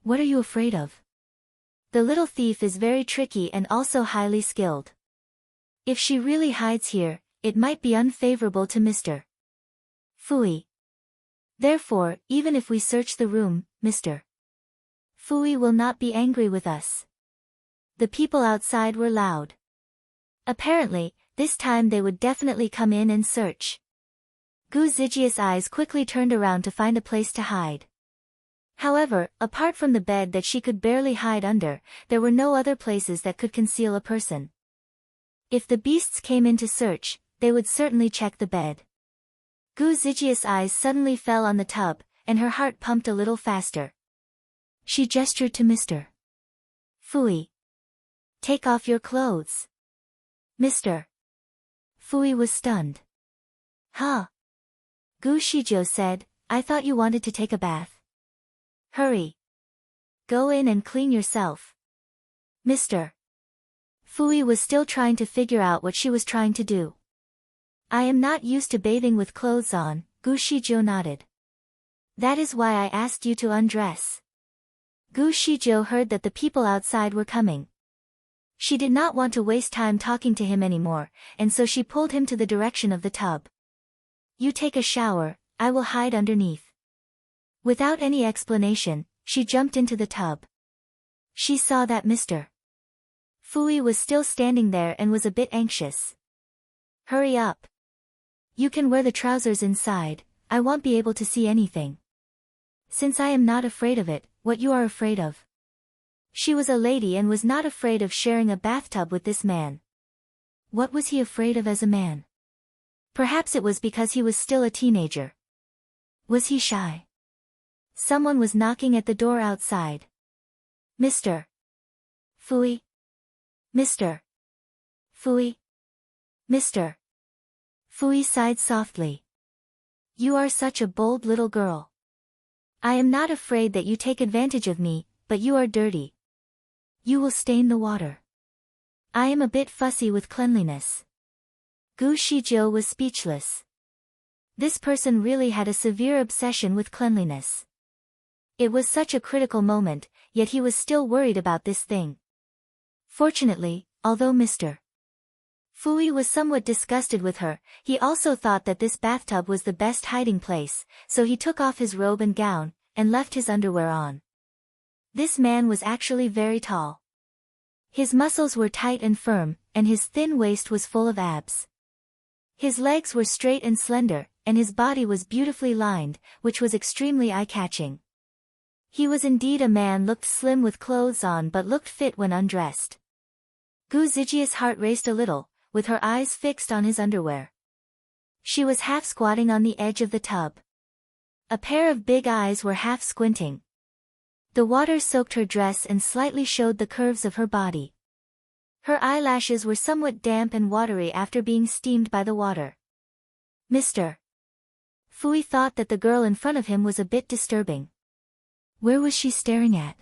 "What are you afraid of?" "The little thief is very tricky and also highly skilled. If she really hides here, it might be unfavorable to Mr. Fui. Therefore, even if we search the room, Mr. Fui will not be angry with us." The people outside were loud. Apparently, this time they would definitely come in and search. Gu Zijia's eyes quickly turned around to find a place to hide. However, apart from the bed that she could barely hide under, there were no other places that could conceal a person. If the beasts came in to search, they would certainly check the bed. Gu Zijia's eyes suddenly fell on the tub, and her heart pumped a little faster. She gestured to Mr. Fui. "Take off your clothes." Mr. Fui was stunned. "Huh?" Gu Shijiu said, "I thought you wanted to take a bath. Hurry. Go in and clean yourself." Mr. Fui was still trying to figure out what she was trying to do. "I am not used to bathing with clothes on," Gu Shijiu nodded. "That is why I asked you to undress." Gu Shijiu heard that the people outside were coming. She did not want to waste time talking to him anymore, and so she pulled him to the direction of the tub. "You take a shower, I will hide underneath." Without any explanation, she jumped into the tub. She saw that Mr. Fui was still standing there and was a bit anxious. "Hurry up. You can wear the trousers inside, I won't be able to see anything. Since I am not afraid of it, what you are afraid of? She was a lady and was not afraid of sharing a bathtub with this man. What was he afraid of as a man? Perhaps it was because he was still a teenager. Was he shy? Someone was knocking at the door outside. Mr. Fooey? Mr. Fooey? Mr. Fooey sighed softly. You are such a bold little girl. I am not afraid that you take advantage of me, but you are dirty. You will stain the water. I am a bit fussy with cleanliness. Gu Shijiu was speechless. This person really had a severe obsession with cleanliness. It was such a critical moment, yet he was still worried about this thing. Fortunately, although Mr. Fooey was somewhat disgusted with her, he also thought that this bathtub was the best hiding place, so he took off his robe and gown, and left his underwear on. This man was actually very tall. His muscles were tight and firm, and his thin waist was full of abs. His legs were straight and slender, and his body was beautifully lined, which was extremely eye-catching. He was indeed a man, looked slim with clothes on but looked fit when undressed. Gu Zijia's heart raced a little, with her eyes fixed on his underwear. She was half squatting on the edge of the tub. A pair of big eyes were half squinting. The water soaked her dress and slightly showed the curves of her body. Her eyelashes were somewhat damp and watery after being steamed by the water. Mr. Fooey thought that the girl in front of him was a bit disturbing. Where was she staring at?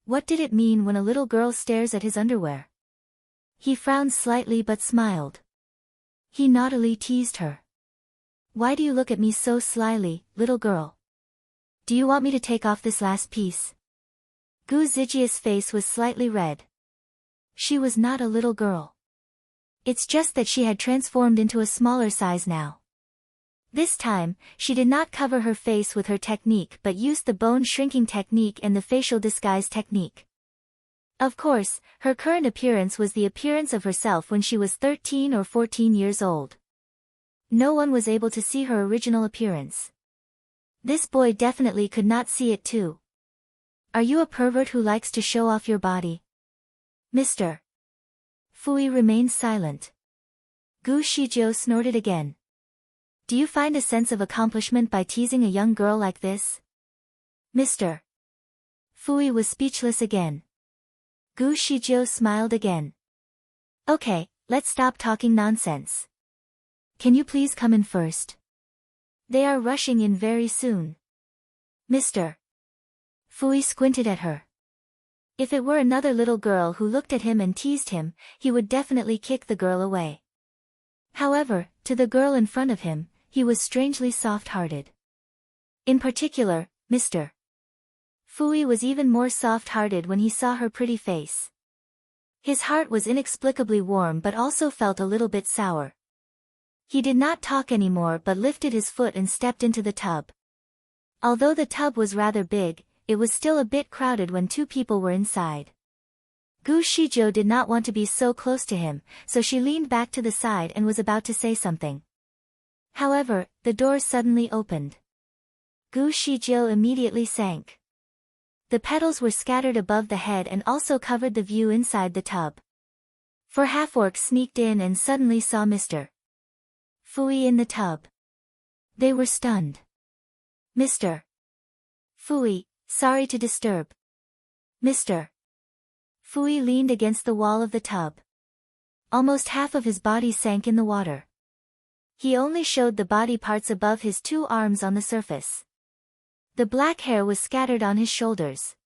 What did it mean when a little girl stares at his underwear? He frowned slightly but smiled. He naughtily teased her. Why do you look at me so slyly, little girl? Do you want me to take off this last piece? Gu Zijia's face was slightly red. She was not a little girl. It's just that she had transformed into a smaller size now. This time, she did not cover her face with her technique but used the bone shrinking technique and the facial disguise technique. Of course, her current appearance was the appearance of herself when she was 13 or 14 years old. No one was able to see her original appearance. This boy definitely could not see it too. Are you a pervert who likes to show off your body? Mr. Fooey remained silent. Gu Shijiu snorted again. Do you find a sense of accomplishment by teasing a young girl like this? Mr. Fooey was speechless again. Gu Shijiu smiled again. Okay, let's stop talking nonsense. Can you please come in first? They are rushing in very soon. Mr. Fooey squinted at her. If it were another little girl who looked at him and teased him, he would definitely kick the girl away. However, to the girl in front of him, he was strangely soft-hearted. In particular, Mr. Fooey was even more soft-hearted when he saw her pretty face. His heart was inexplicably warm but also felt a little bit sour. He did not talk anymore but lifted his foot and stepped into the tub. Although the tub was rather big, it was still a bit crowded when two people were inside. Gu Shijiu did not want to be so close to him, so she leaned back to the side and was about to say something. However, the door suddenly opened. Gu Shijiu immediately sank. The petals were scattered above the head and also covered the view inside the tub. Four half-orcs sneaked in and suddenly saw Mr. Fooey in the tub. They were stunned. Mr. Fooey, sorry to disturb. Mr. Fooey leaned against the wall of the tub. Almost half of his body sank in the water. He only showed the body parts above his two arms on the surface. The black hair was scattered on his shoulders.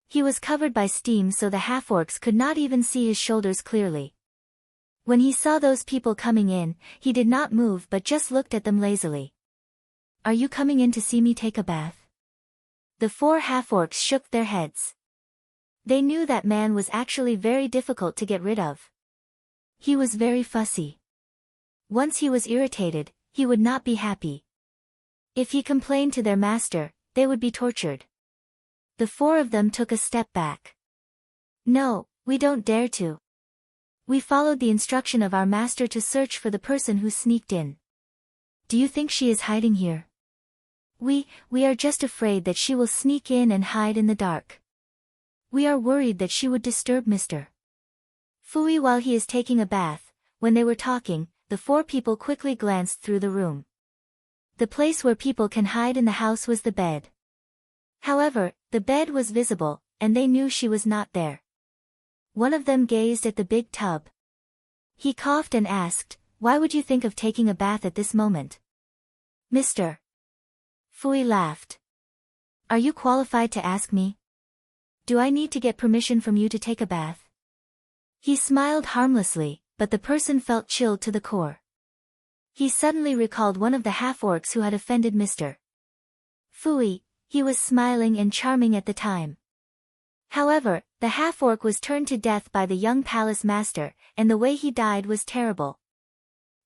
He was covered by steam so the half-orcs could not even see his shoulders clearly. When he saw those people coming in, he did not move but just looked at them lazily. Are you coming in to see me take a bath? The four half-orcs shook their heads. They knew that man was actually very difficult to get rid of. He was very fussy. Once he was irritated, he would not be happy. If he complained to their master, they would be tortured. The four of them took a step back. No, we don't dare to. We followed the instruction of our master to search for the person who sneaked in. Do you think she is hiding here? We are just afraid that she will sneak in and hide in the dark. We are worried that she would disturb Mr. Fui while he is taking a bath. When they were talking, the four people quickly glanced through the room. The place where people can hide in the house was the bed. However, the bed was visible, and they knew she was not there. One of them gazed at the big tub. He coughed and asked, "Why would you think of taking a bath at this moment?" Mr. Fui laughed. "Are you qualified to ask me? Do I need to get permission from you to take a bath?" He smiled harmlessly, but the person felt chilled to the core. He suddenly recalled one of the half-orcs who had offended Mr. Fui. He was smiling and charming at the time. However, the half-orc was turned to death by the young palace master, and the way he died was terrible.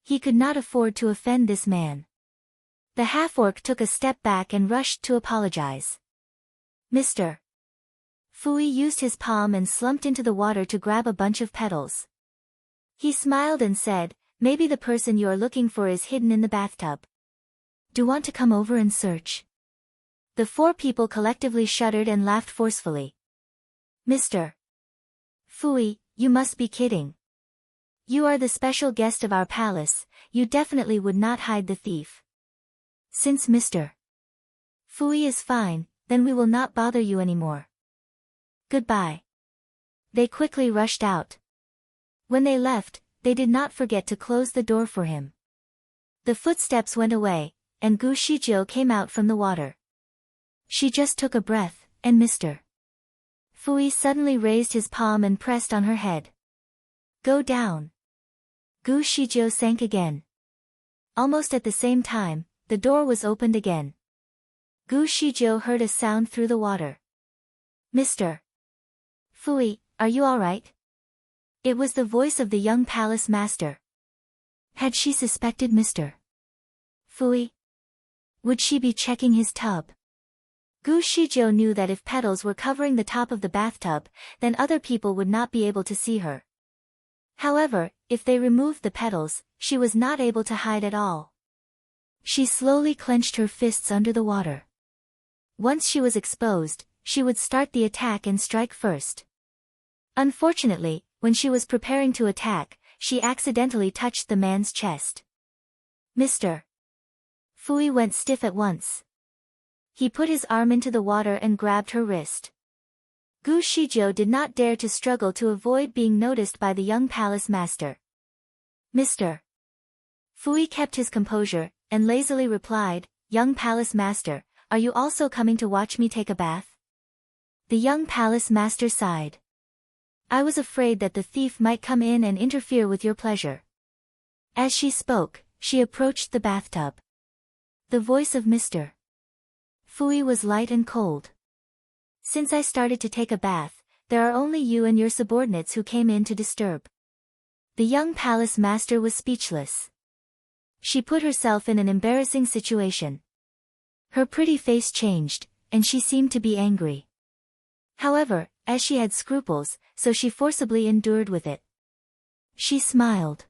He could not afford to offend this man. The half-orc took a step back and rushed to apologize. Mr. Fui used his palm and slumped into the water to grab a bunch of petals. He smiled and said, "Maybe the person you are looking for is hidden in the bathtub. Do you want to come over and search?" The four people collectively shuddered and laughed forcefully. Mr. Fui, you must be kidding. You are the special guest of our palace, you definitely would not hide the thief. Since Mr. Fui is fine, then we will not bother you anymore. Goodbye. They quickly rushed out. When they left, they did not forget to close the door for him. The footsteps went away, and Gu Shizhou came out from the water. She just took a breath, and Mr. Fui suddenly raised his palm and pressed on her head. Go down. Gu Shizhou sank again. Almost at the same time, the door was opened again. Gu Shizhou heard a sound through the water. Mr. Fui, are you alright? It was the voice of the young palace master. Had she suspected Mr. Fui? Would she be checking his tub? Gu Shizhou knew that if petals were covering the top of the bathtub, then other people would not be able to see her. However, if they removed the petals, she was not able to hide at all. She slowly clenched her fists under the water. Once she was exposed, she would start the attack and strike first. Unfortunately, when she was preparing to attack, she accidentally touched the man's chest. Mr. Fui went stiff at once. He put his arm into the water and grabbed her wrist. Gu Shizhou did not dare to struggle to avoid being noticed by the young palace master. Mr. Fui kept his composure, and lazily replied, "Young palace master, are you also coming to watch me take a bath?" The young palace master sighed. "I was afraid that the thief might come in and interfere with your pleasure." As she spoke, she approached the bathtub. The voice of Mr. Fui was light and cold. "Since I started to take a bath, there are only you and your subordinates who came in to disturb." The young palace master was speechless. She put herself in an embarrassing situation. Her pretty face changed, and she seemed to be angry. However, as she had scruples, so she forcibly endured with it. She smiled.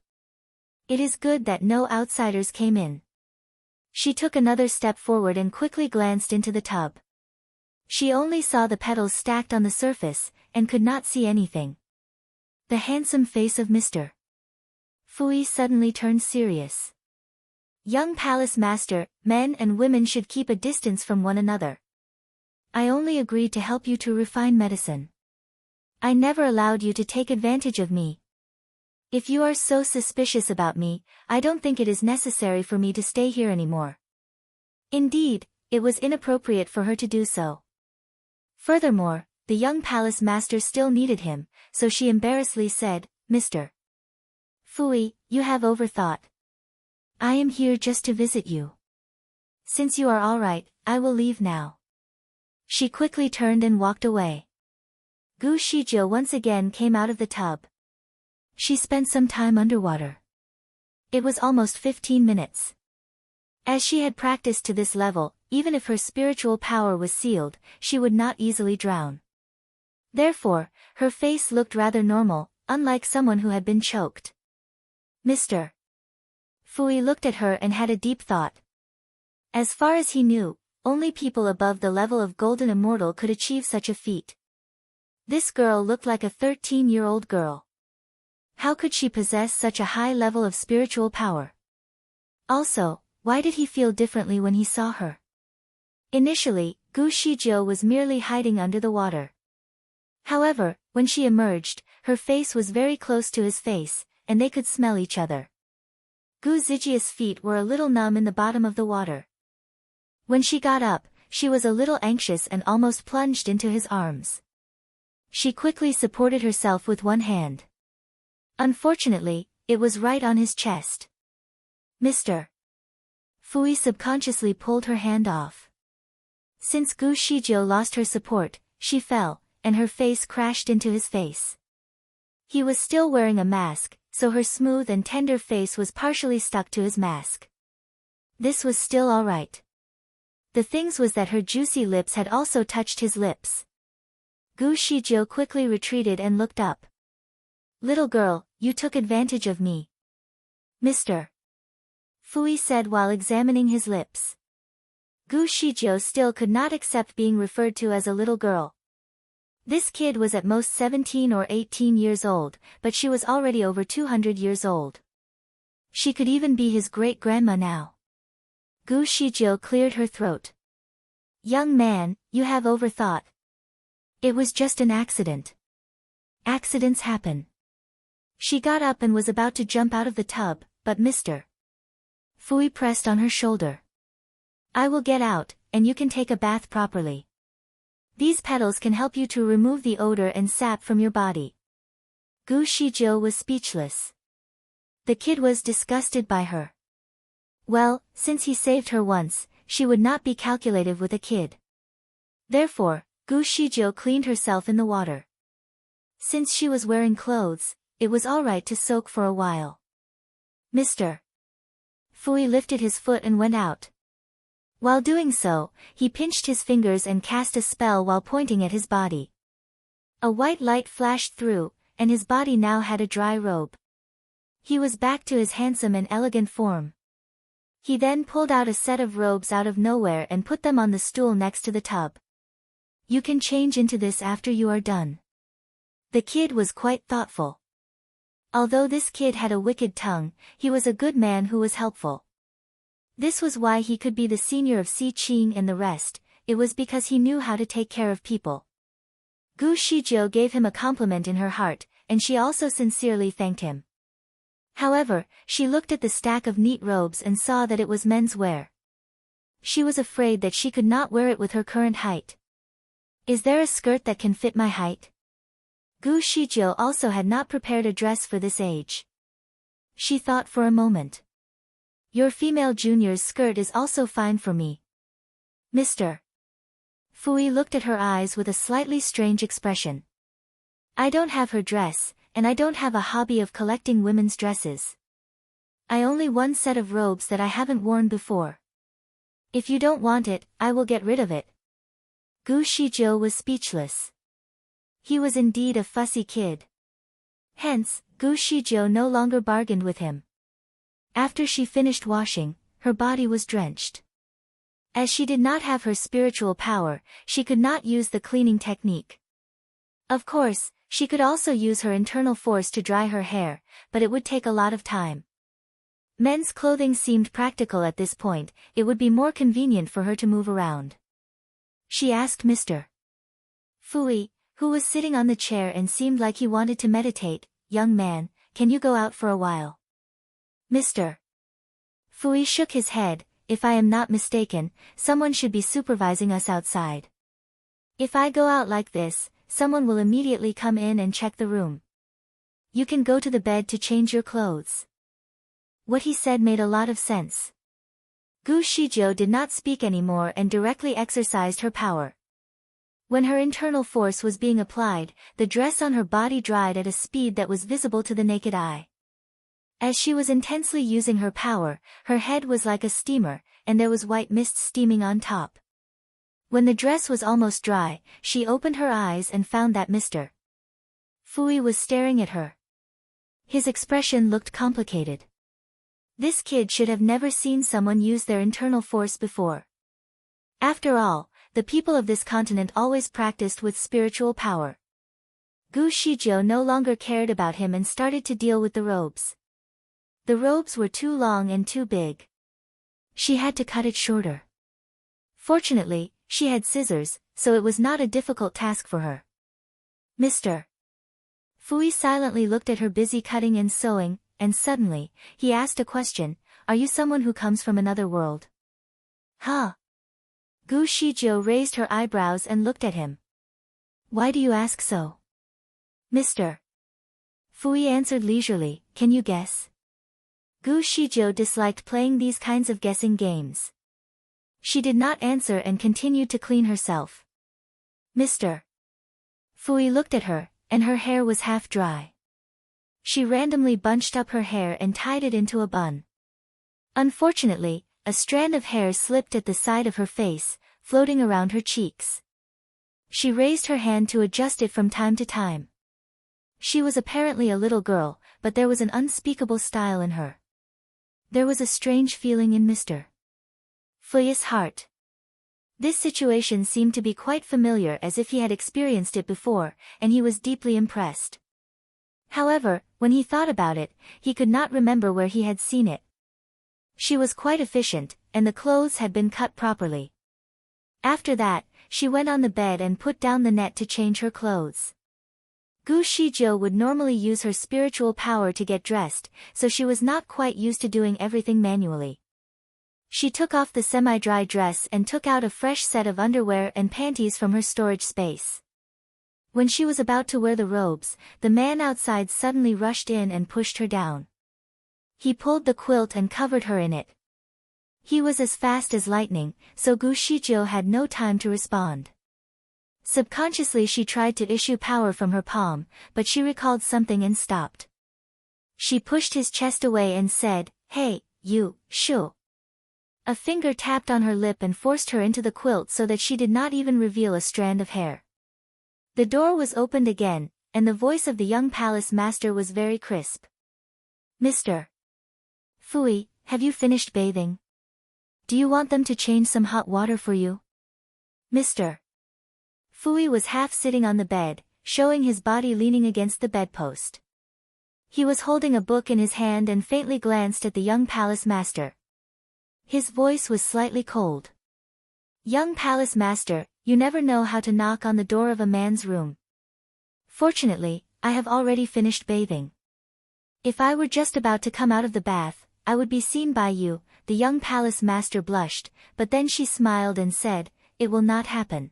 It is good that no outsiders came in. She took another step forward and quickly glanced into the tub. She only saw the petals stacked on the surface, and could not see anything. The handsome face of Mr. Fui suddenly turned serious. Young palace master, men and women should keep a distance from one another. I only agreed to help you to refine medicine. I never allowed you to take advantage of me. If you are so suspicious about me, I don't think it is necessary for me to stay here anymore. Indeed, it was inappropriate for her to do so. Furthermore, the young palace master still needed him, so she embarrassedly said, "Mr. Fui, you have overthought. I am here just to visit you. Since you are all right, I will leave now." She quickly turned and walked away. Gu Shizhou once again came out of the tub. She spent some time underwater. It was almost 15 minutes. As she had practiced to this level, even if her spiritual power was sealed, she would not easily drown. Therefore, her face looked rather normal, unlike someone who had been choked. Mr. Fui looked at her and had a deep thought. As far as he knew, only people above the level of Golden Immortal could achieve such a feat. This girl looked like a 13-year-old girl. How could she possess such a high level of spiritual power? Also, why did he feel differently when he saw her? Initially, Gu Shijiu was merely hiding under the water. However, when she emerged, her face was very close to his face, and they could smell each other. Gu Zijia's feet were a little numb in the bottom of the water. When she got up, she was a little anxious and almost plunged into his arms. She quickly supported herself with one hand. Unfortunately, it was right on his chest. Mr. Fui subconsciously pulled her hand off. Since Gu Shijiu lost her support, she fell, and her face crashed into his face. He was still wearing a mask, so her smooth and tender face was partially stuck to his mask. This was still all right. The things was that her juicy lips had also touched his lips. Gu Shijiu quickly retreated and looked up. Little girl, you took advantage of me. Mr. Fui said while examining his lips. Gu Shijiu still could not accept being referred to as a little girl. This kid was at most 17 or 18 years old, but she was already over 200 years old. She could even be his great-grandma now. Gu Shijiu cleared her throat. Young man, you have overthought. It was just an accident. Accidents happen. She got up and was about to jump out of the tub, but Mr. Fui pressed on her shoulder. I will get out, and you can take a bath properly. These petals can help you to remove the odor and sap from your body. Gu Shijiu was speechless. The kid was disgusted by her. Well, since he saved her once, she would not be calculative with a kid. Therefore, Gu Shijiu cleaned herself in the water. Since she was wearing clothes, it was all right to soak for a while. Mr. Fui lifted his foot and went out. While doing so, he pinched his fingers and cast a spell while pointing at his body. A white light flashed through, and his body now had a dry robe. He was back to his handsome and elegant form. He then pulled out a set of robes out of nowhere and put them on the stool next to the tub. You can change into this after you are done. The kid was quite thoughtful. Although this kid had a wicked tongue, he was a good man who was helpful. This was why he could be the senior of Si Qing and the rest, it was because he knew how to take care of people. Gu Shijiu gave him a compliment in her heart, and she also sincerely thanked him. However, she looked at the stack of neat robes and saw that it was men's wear. She was afraid that she could not wear it with her current height. Is there a skirt that can fit my height? Gu Shijiu also had not prepared a dress for this age. She thought for a moment. Your female junior's skirt is also fine for me. Mr. Fui looked at her eyes with a slightly strange expression. I don't have her dress, and I don't have a hobby of collecting women's dresses. I only one set of robes that I haven't worn before. If you don't want it, I will get rid of it. Gu Shijiu was speechless. He was indeed a fussy kid. Hence, Gu Shijiu no longer bargained with him. After she finished washing, her body was drenched. As she did not have her spiritual power, she could not use the cleaning technique. Of course, she could also use her internal force to dry her hair, but it would take a lot of time. Men's clothing seemed practical at this point, it would be more convenient for her to move around. She asked Mr. Fui, who was sitting on the chair and seemed like he wanted to meditate, young man, can you go out for a while? Mr. Fui shook his head, if I am not mistaken, someone should be supervising us outside. If I go out like this, someone will immediately come in and check the room. You can go to the bed to change your clothes. What he said made a lot of sense. Gu Shijiu did not speak anymore and directly exercised her power. When her internal force was being applied, the dress on her body dried at a speed that was visible to the naked eye. As she was intensely using her power, her head was like a steamer, and there was white mist steaming on top. When the dress was almost dry, she opened her eyes and found that Mr. Fui was staring at her. His expression looked complicated. This kid should have never seen someone use their internal force before. After all, the people of this continent always practiced with spiritual power. Gu Shijiu no longer cared about him and started to deal with the robes. The robes were too long and too big. She had to cut it shorter. Fortunately, she had scissors, so it was not a difficult task for her. Mr. Fui silently looked at her busy cutting and sewing, and suddenly, he asked a question, "Are you someone who comes from another world?" Huh? Gu Shijiu raised her eyebrows and looked at him. Why do you ask so? Mr. Fui answered leisurely, can you guess? Gu Shijiu disliked playing these kinds of guessing games. She did not answer and continued to clean herself. Mr. Fui looked at her, and her hair was half dry. She randomly bunched up her hair and tied it into a bun. Unfortunately, a strand of hair slipped at the side of her face, floating around her cheeks. She raised her hand to adjust it from time to time. She was apparently a little girl, but there was an unspeakable style in her. There was a strange feeling in Mr. Fui's heart. This situation seemed to be quite familiar, as if he had experienced it before, and he was deeply impressed. However, when he thought about it, he could not remember where he had seen it. She was quite efficient, and the clothes had been cut properly. After that, she went on the bed and put down the net to change her clothes. Gu Shijiu would normally use her spiritual power to get dressed, so she was not quite used to doing everything manually. She took off the semi-dry dress and took out a fresh set of underwear and panties from her storage space. When she was about to wear the robes, the man outside suddenly rushed in and pushed her down. He pulled the quilt and covered her in it. He was as fast as lightning, so Gu Shijiu had no time to respond. Subconsciously she tried to issue power from her palm, but she recalled something and stopped. She pushed his chest away and said, "Hey, you, Shu." A finger tapped on her lip and forced her into the quilt so that she did not even reveal a strand of hair. The door was opened again, and the voice of the young palace master was very crisp. "Mr. Fui, have you finished bathing? Do you want them to change some hot water for you?" Mr. Fui was half sitting on the bed, showing his body leaning against the bedpost. He was holding a book in his hand and faintly glanced at the young palace master. His voice was slightly cold. "Young palace master, you never know how to knock on the door of a man's room. Fortunately, I have already finished bathing. If I were just about to come out of the bath, I would be seen by you." The young palace master blushed, but then she smiled and said, "It will not happen.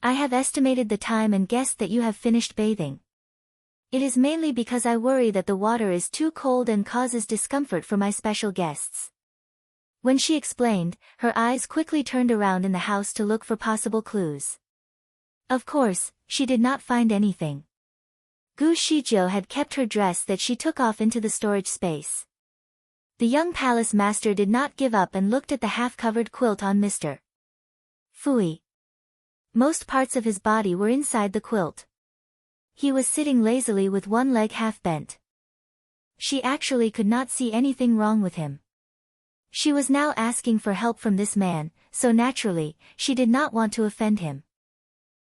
I have estimated the time and guessed that you have finished bathing. It is mainly because I worry that the water is too cold and causes discomfort for my special guests." When she explained, her eyes quickly turned around in the house to look for possible clues. Of course, she did not find anything. Gu Shijiu had kept her dress that she took off into the storage space. The young palace master did not give up and looked at the half-covered quilt on Mr. Fui. Most parts of his body were inside the quilt. He was sitting lazily with one leg half bent. She actually could not see anything wrong with him. She was now asking for help from this man, so naturally, she did not want to offend him.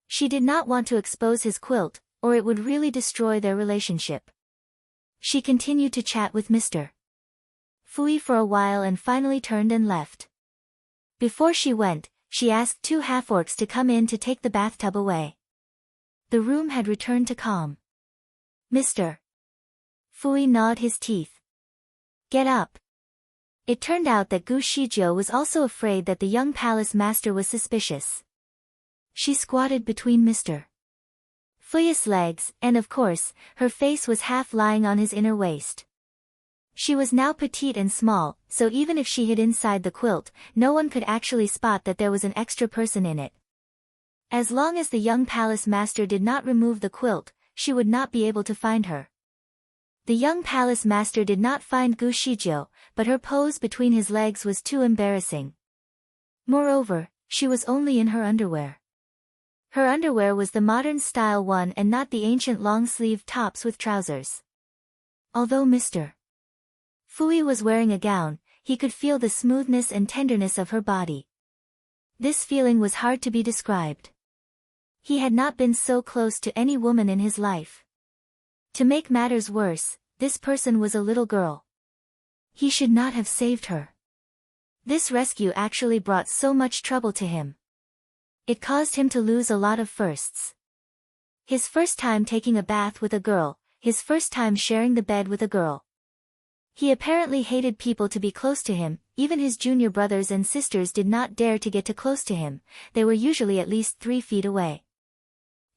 She did not want to expose his quilt, or it would really destroy their relationship. She continued to chat with Mr. Fui for a while and finally turned and left. Before she went, she asked two half-orcs to come in to take the bathtub away. The room had returned to calm. Mr. Fui gnawed his teeth. "Get up." It turned out that Gu Shijiu was also afraid that the young palace master was suspicious. She squatted between Mr. Fui's legs, and of course, her face was half lying on his inner waist. She was now petite and small, so even if she hid inside the quilt, no one could actually spot that there was an extra person in it. As long as the young palace master did not remove the quilt, she would not be able to find her. The young palace master did not find Gu Shijiu, but her pose between his legs was too embarrassing. Moreover, she was only in her underwear. Her underwear was the modern style one and not the ancient long-sleeved tops with trousers. Although Mr. Fui was wearing a gown, he could feel the smoothness and tenderness of her body. This feeling was hard to be described. He had not been so close to any woman in his life. To make matters worse, this person was a little girl. He should not have saved her. This rescue actually brought so much trouble to him. It caused him to lose a lot of firsts. His first time taking a bath with a girl, his first time sharing the bed with a girl. He apparently hated people to be close to him, even his junior brothers and sisters did not dare to get too close to him, they were usually at least 3 feet away.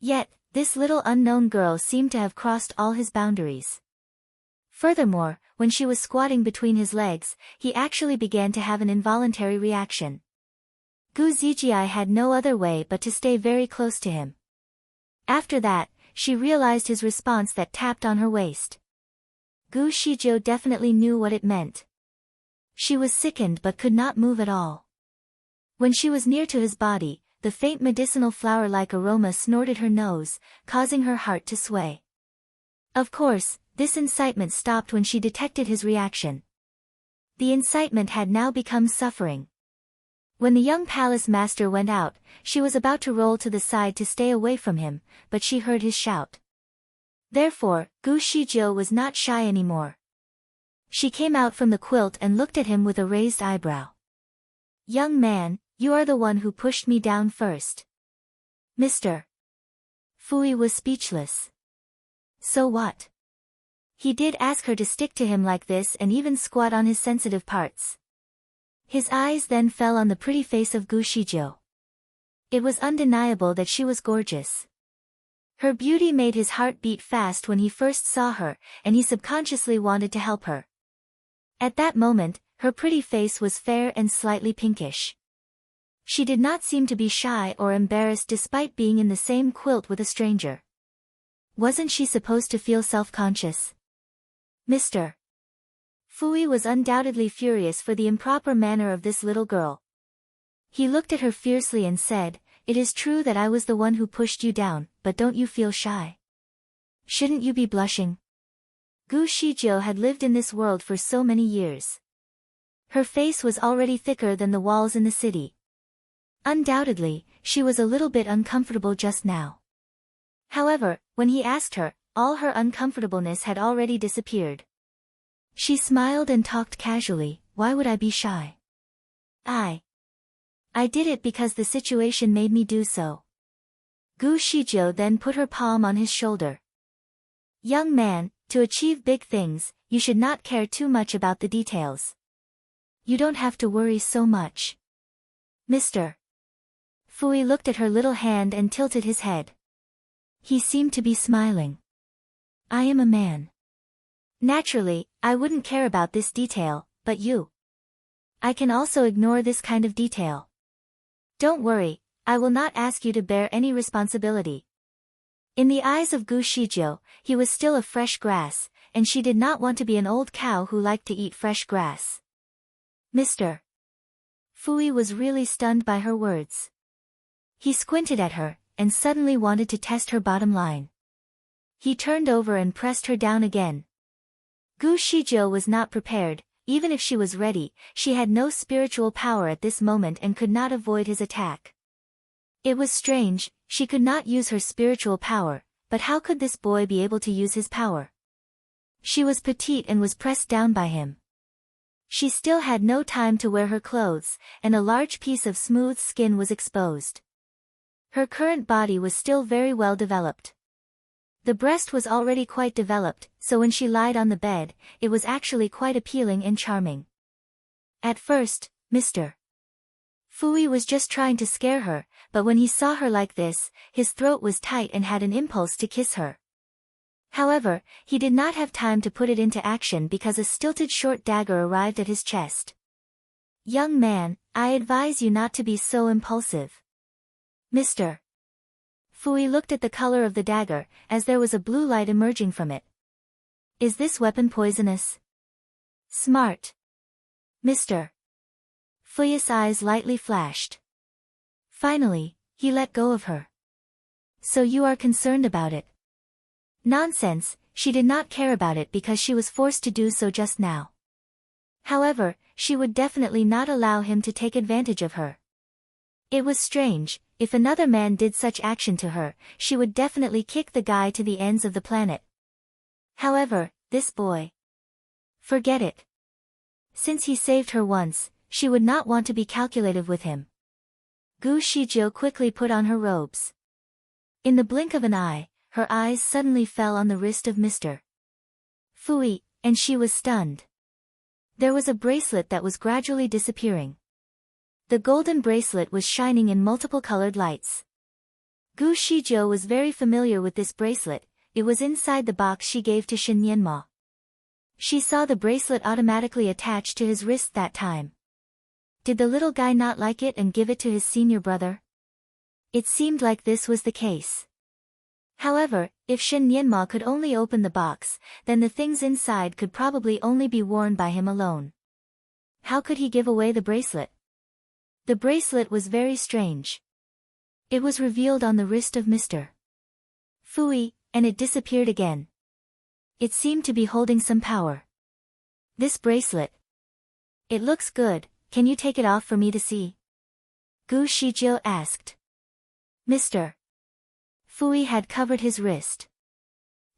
Yet, this little unknown girl seemed to have crossed all his boundaries. Furthermore, when she was squatting between his legs, he actually began to have an involuntary reaction. Gu Zijie had no other way but to stay very close to him. After that, she realized his response that tapped on her waist. Gu Shizhou definitely knew what it meant. She was sickened but could not move at all. When she was near to his body, the faint medicinal flower-like aroma snorted her nose, causing her heart to sway. Of course, this incitement stopped when she detected his reaction. The incitement had now become suffering. When the young palace master went out, she was about to roll to the side to stay away from him, but she heard his shout. Therefore, Gu Shizhou was not shy anymore. She came out from the quilt and looked at him with a raised eyebrow. "Young man, you are the one who pushed me down first." "Mr." Fui was speechless. So what? He did ask her to stick to him like this and even squat on his sensitive parts. His eyes then fell on the pretty face of Gu Shizhou. It was undeniable that she was gorgeous. Her beauty made his heart beat fast when he first saw her, and he subconsciously wanted to help her. At that moment, her pretty face was fair and slightly pinkish. She did not seem to be shy or embarrassed despite being in the same quilt with a stranger. Wasn't she supposed to feel self-conscious? "Mr." Fui was undoubtedly furious for the improper manner of this little girl. He looked at her fiercely and said, "It is true that I was the one who pushed you down, but don't you feel shy? Shouldn't you be blushing?" Gu Shizhou had lived in this world for so many years. Her face was already thicker than the walls in the city. Undoubtedly, she was a little bit uncomfortable just now. However, when he asked her, all her uncomfortableness had already disappeared. She smiled and talked casually, "Why would I be shy? I did it because the situation made me do so." Gu Shizhou then put her palm on his shoulder. "Young man, to achieve big things, you should not care too much about the details. You don't have to worry so much. Mr." Fui looked at her little hand and tilted his head. He seemed to be smiling. "I am a man. Naturally, I wouldn't care about this detail, but you. I can also ignore this kind of detail. Don't worry, I will not ask you to bear any responsibility." In the eyes of Gu Shizhou, he was still a fresh grass, and she did not want to be an old cow who liked to eat fresh grass. "Mr." Fui was really stunned by her words. He squinted at her, and suddenly wanted to test her bottom line. He turned over and pressed her down again. Gu Shizhou was not prepared. Even if she was ready, she had no spiritual power at this moment and could not avoid his attack. It was strange, she could not use her spiritual power, but how could this boy be able to use his power? She was petite and was pressed down by him. She still had no time to wear her clothes, and a large piece of smooth skin was exposed. Her current body was still very well developed. The breast was already quite developed, so when she lied on the bed, it was actually quite appealing and charming. At first, Mr. Fui was just trying to scare her, but when he saw her like this, his throat was tight and had an impulse to kiss her. However, he did not have time to put it into action because a stilted short dagger arrived at his chest. "Young man, I advise you not to be so impulsive." "Mr. Fui looked at the color of the dagger, as there was a blue light emerging from it. "Is this weapon poisonous?" "Smart." "Mr. Fui's eyes lightly flashed. Finally, he let go of her. "So you are concerned about it?" Nonsense, she did not care about it because she was forced to do so just now. However, she would definitely not allow him to take advantage of her. It was strange, if another man did such action to her, she would definitely kick the guy to the ends of the planet. However, this boy. Forget it. Since he saved her once, she would not want to be calculative with him. Gu Shijiu quickly put on her robes. In the blink of an eye, her eyes suddenly fell on the wrist of Mr. Fui, and she was stunned. There was a bracelet that was gradually disappearing. The golden bracelet was shining in multiple colored lights. Gu Shijiu was very familiar with this bracelet, it was inside the box she gave to Shen Yanma. She saw the bracelet automatically attached to his wrist that time. Did the little guy not like it and give it to his senior brother? It seemed like this was the case. However, if Shen Yanma could only open the box, then the things inside could probably only be worn by him alone. How could he give away the bracelet? The bracelet was very strange. It was revealed on the wrist of Mr. Fui, and it disappeared again. It seemed to be holding some power. This bracelet. It looks good, can you take it off for me to see? Gu Shijiu asked. Mr. Fui had covered his wrist.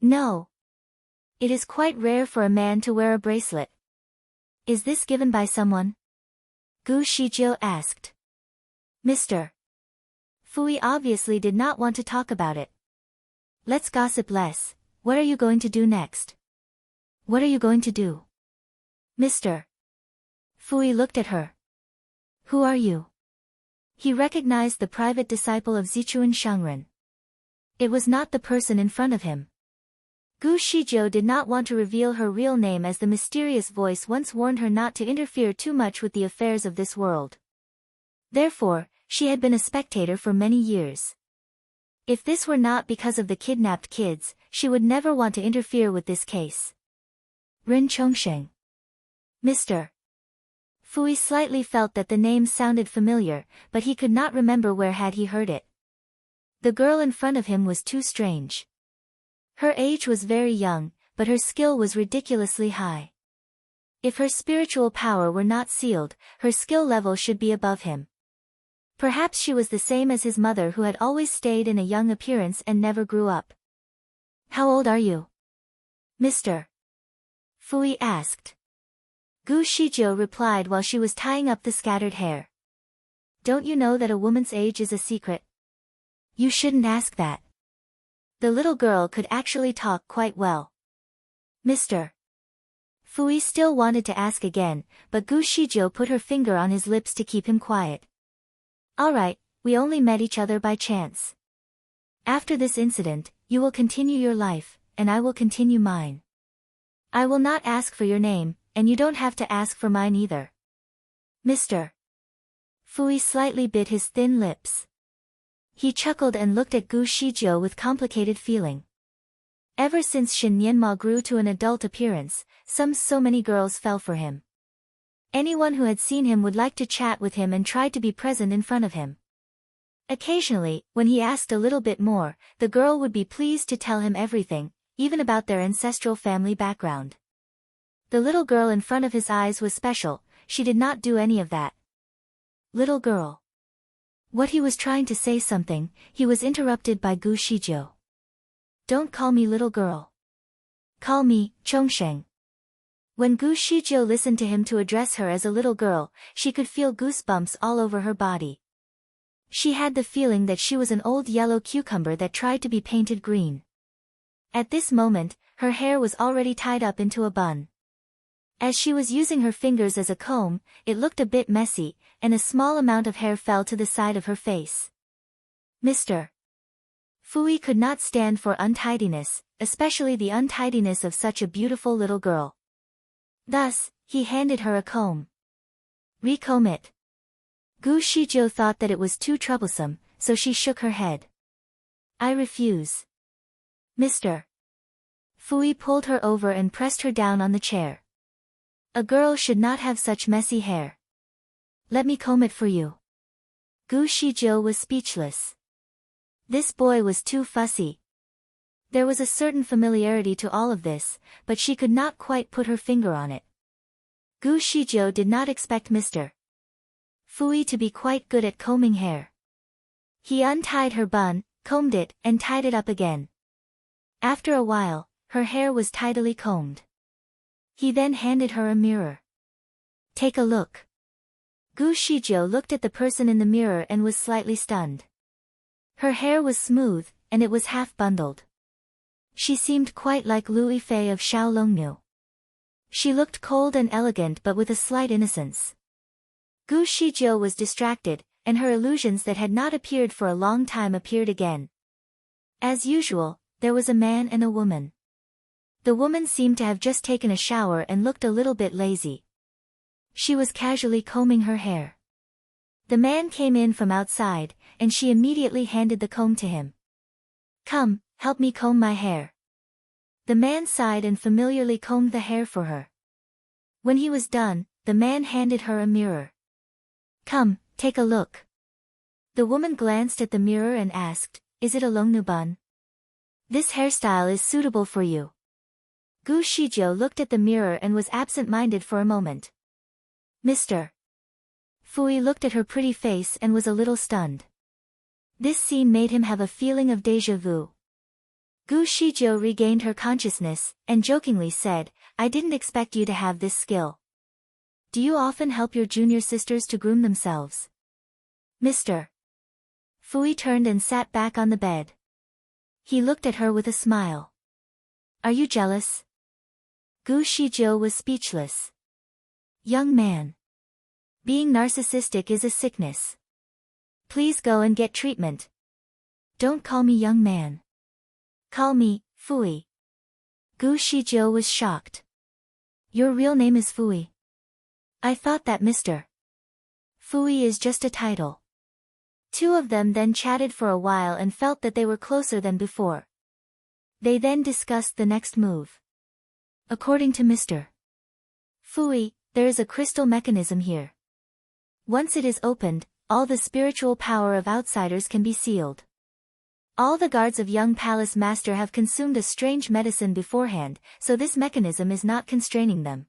No. It is quite rare for a man to wear a bracelet. Is this given by someone? Gu Shijiu asked. Mr. Fui obviously did not want to talk about it. Let's gossip less, what are you going to do next? What are you going to do? Mr. Fui looked at her. Who are you? He recognized the private disciple of Zichuan Shengren. It was not the person in front of him. Gu Shijiu did not want to reveal her real name as the mysterious voice once warned her not to interfere too much with the affairs of this world. Therefore, she had been a spectator for many years. If this were not because of the kidnapped kids, she would never want to interfere with this case. Ren Chongsheng. Mr. Fui slightly felt that the name sounded familiar, but he could not remember where had he heard it. The girl in front of him was too strange. Her age was very young, but her skill was ridiculously high. If her spiritual power were not sealed, her skill level should be above him. Perhaps she was the same as his mother who had always stayed in a young appearance and never grew up. How old are you? Mr. Fui asked. Gu Shijiu replied while she was tying up the scattered hair. Don't you know that a woman's age is a secret? You shouldn't ask that. The little girl could actually talk quite well. Mr. Fui still wanted to ask again, but Gu Shijiu put her finger on his lips to keep him quiet. Alright, we only met each other by chance. After this incident, you will continue your life, and I will continue mine. I will not ask for your name, and you don't have to ask for mine either. Mr. Fui slightly bit his thin lips. He chuckled and looked at Gu Shijiu with complicated feeling. Ever since Shen Yanma grew to an adult appearance, so many girls fell for him. Anyone who had seen him would like to chat with him and tried to be present in front of him. Occasionally, when he asked a little bit more, the girl would be pleased to tell him everything, even about their ancestral family background. The little girl in front of his eyes was special, she did not do any of that. Little girl. What he was trying to say something, he was interrupted by Gu Shijiu. Don't call me little girl. Call me, Chongsheng. When Gu Shijiu listened to him to address her as a little girl, she could feel goosebumps all over her body. She had the feeling that she was an old yellow cucumber that tried to be painted green. At this moment, her hair was already tied up into a bun. As she was using her fingers as a comb, it looked a bit messy, and a small amount of hair fell to the side of her face. Mr. Fui could not stand for untidiness, especially the untidiness of such a beautiful little girl. Thus, he handed her a comb. Recomb it. Gu Shijiu thought that it was too troublesome, so she shook her head. I refuse. Mr. Fui pulled her over and pressed her down on the chair. A girl should not have such messy hair. Let me comb it for you. Gu Shijiu was speechless. This boy was too fussy. There was a certain familiarity to all of this, but she could not quite put her finger on it. Gu Shizhou did not expect Mr. Fui to be quite good at combing hair. He untied her bun, combed it, and tied it up again. After a while, her hair was tidily combed. He then handed her a mirror. Take a look. Gu Shizhou looked at the person in the mirror and was slightly stunned. Her hair was smooth, and it was half bundled. She seemed quite like Lu Yifei of Xiaolongnu. She looked cold and elegant but with a slight innocence. Gu Shizhou was distracted, and her illusions that had not appeared for a long time appeared again. As usual, there was a man and a woman. The woman seemed to have just taken a shower and looked a little bit lazy. She was casually combing her hair. The man came in from outside, and she immediately handed the comb to him. Come, help me comb my hair. The man sighed and familiarly combed the hair for her. When he was done, the man handed her a mirror. Come, take a look. The woman glanced at the mirror and asked, Is it a Longnu bun? This hairstyle is suitable for you. Gu Shizhou looked at the mirror and was absent-minded for a moment. Mr. Fui looked at her pretty face and was a little stunned. This scene made him have a feeling of déjà vu. Gu Shizhou regained her consciousness, and jokingly said, I didn't expect you to have this skill. Do you often help your junior sisters to groom themselves? Mr. Fui turned and sat back on the bed. He looked at her with a smile. Are you jealous? Gu Shizhou was speechless. Young man. Being narcissistic is a sickness. Please go and get treatment. Don't call me young man. Call me, Fui. Gu Shizhou was shocked. Your real name is Fui. I thought that Mr. Fui is just a title. Two of them then chatted for a while and felt that they were closer than before. They then discussed the next move. According to Mr. Fui, there is a crystal mechanism here. Once it is opened, all the spiritual power of outsiders can be sealed. All the guards of young palace master have consumed a strange medicine beforehand, so this mechanism is not constraining them.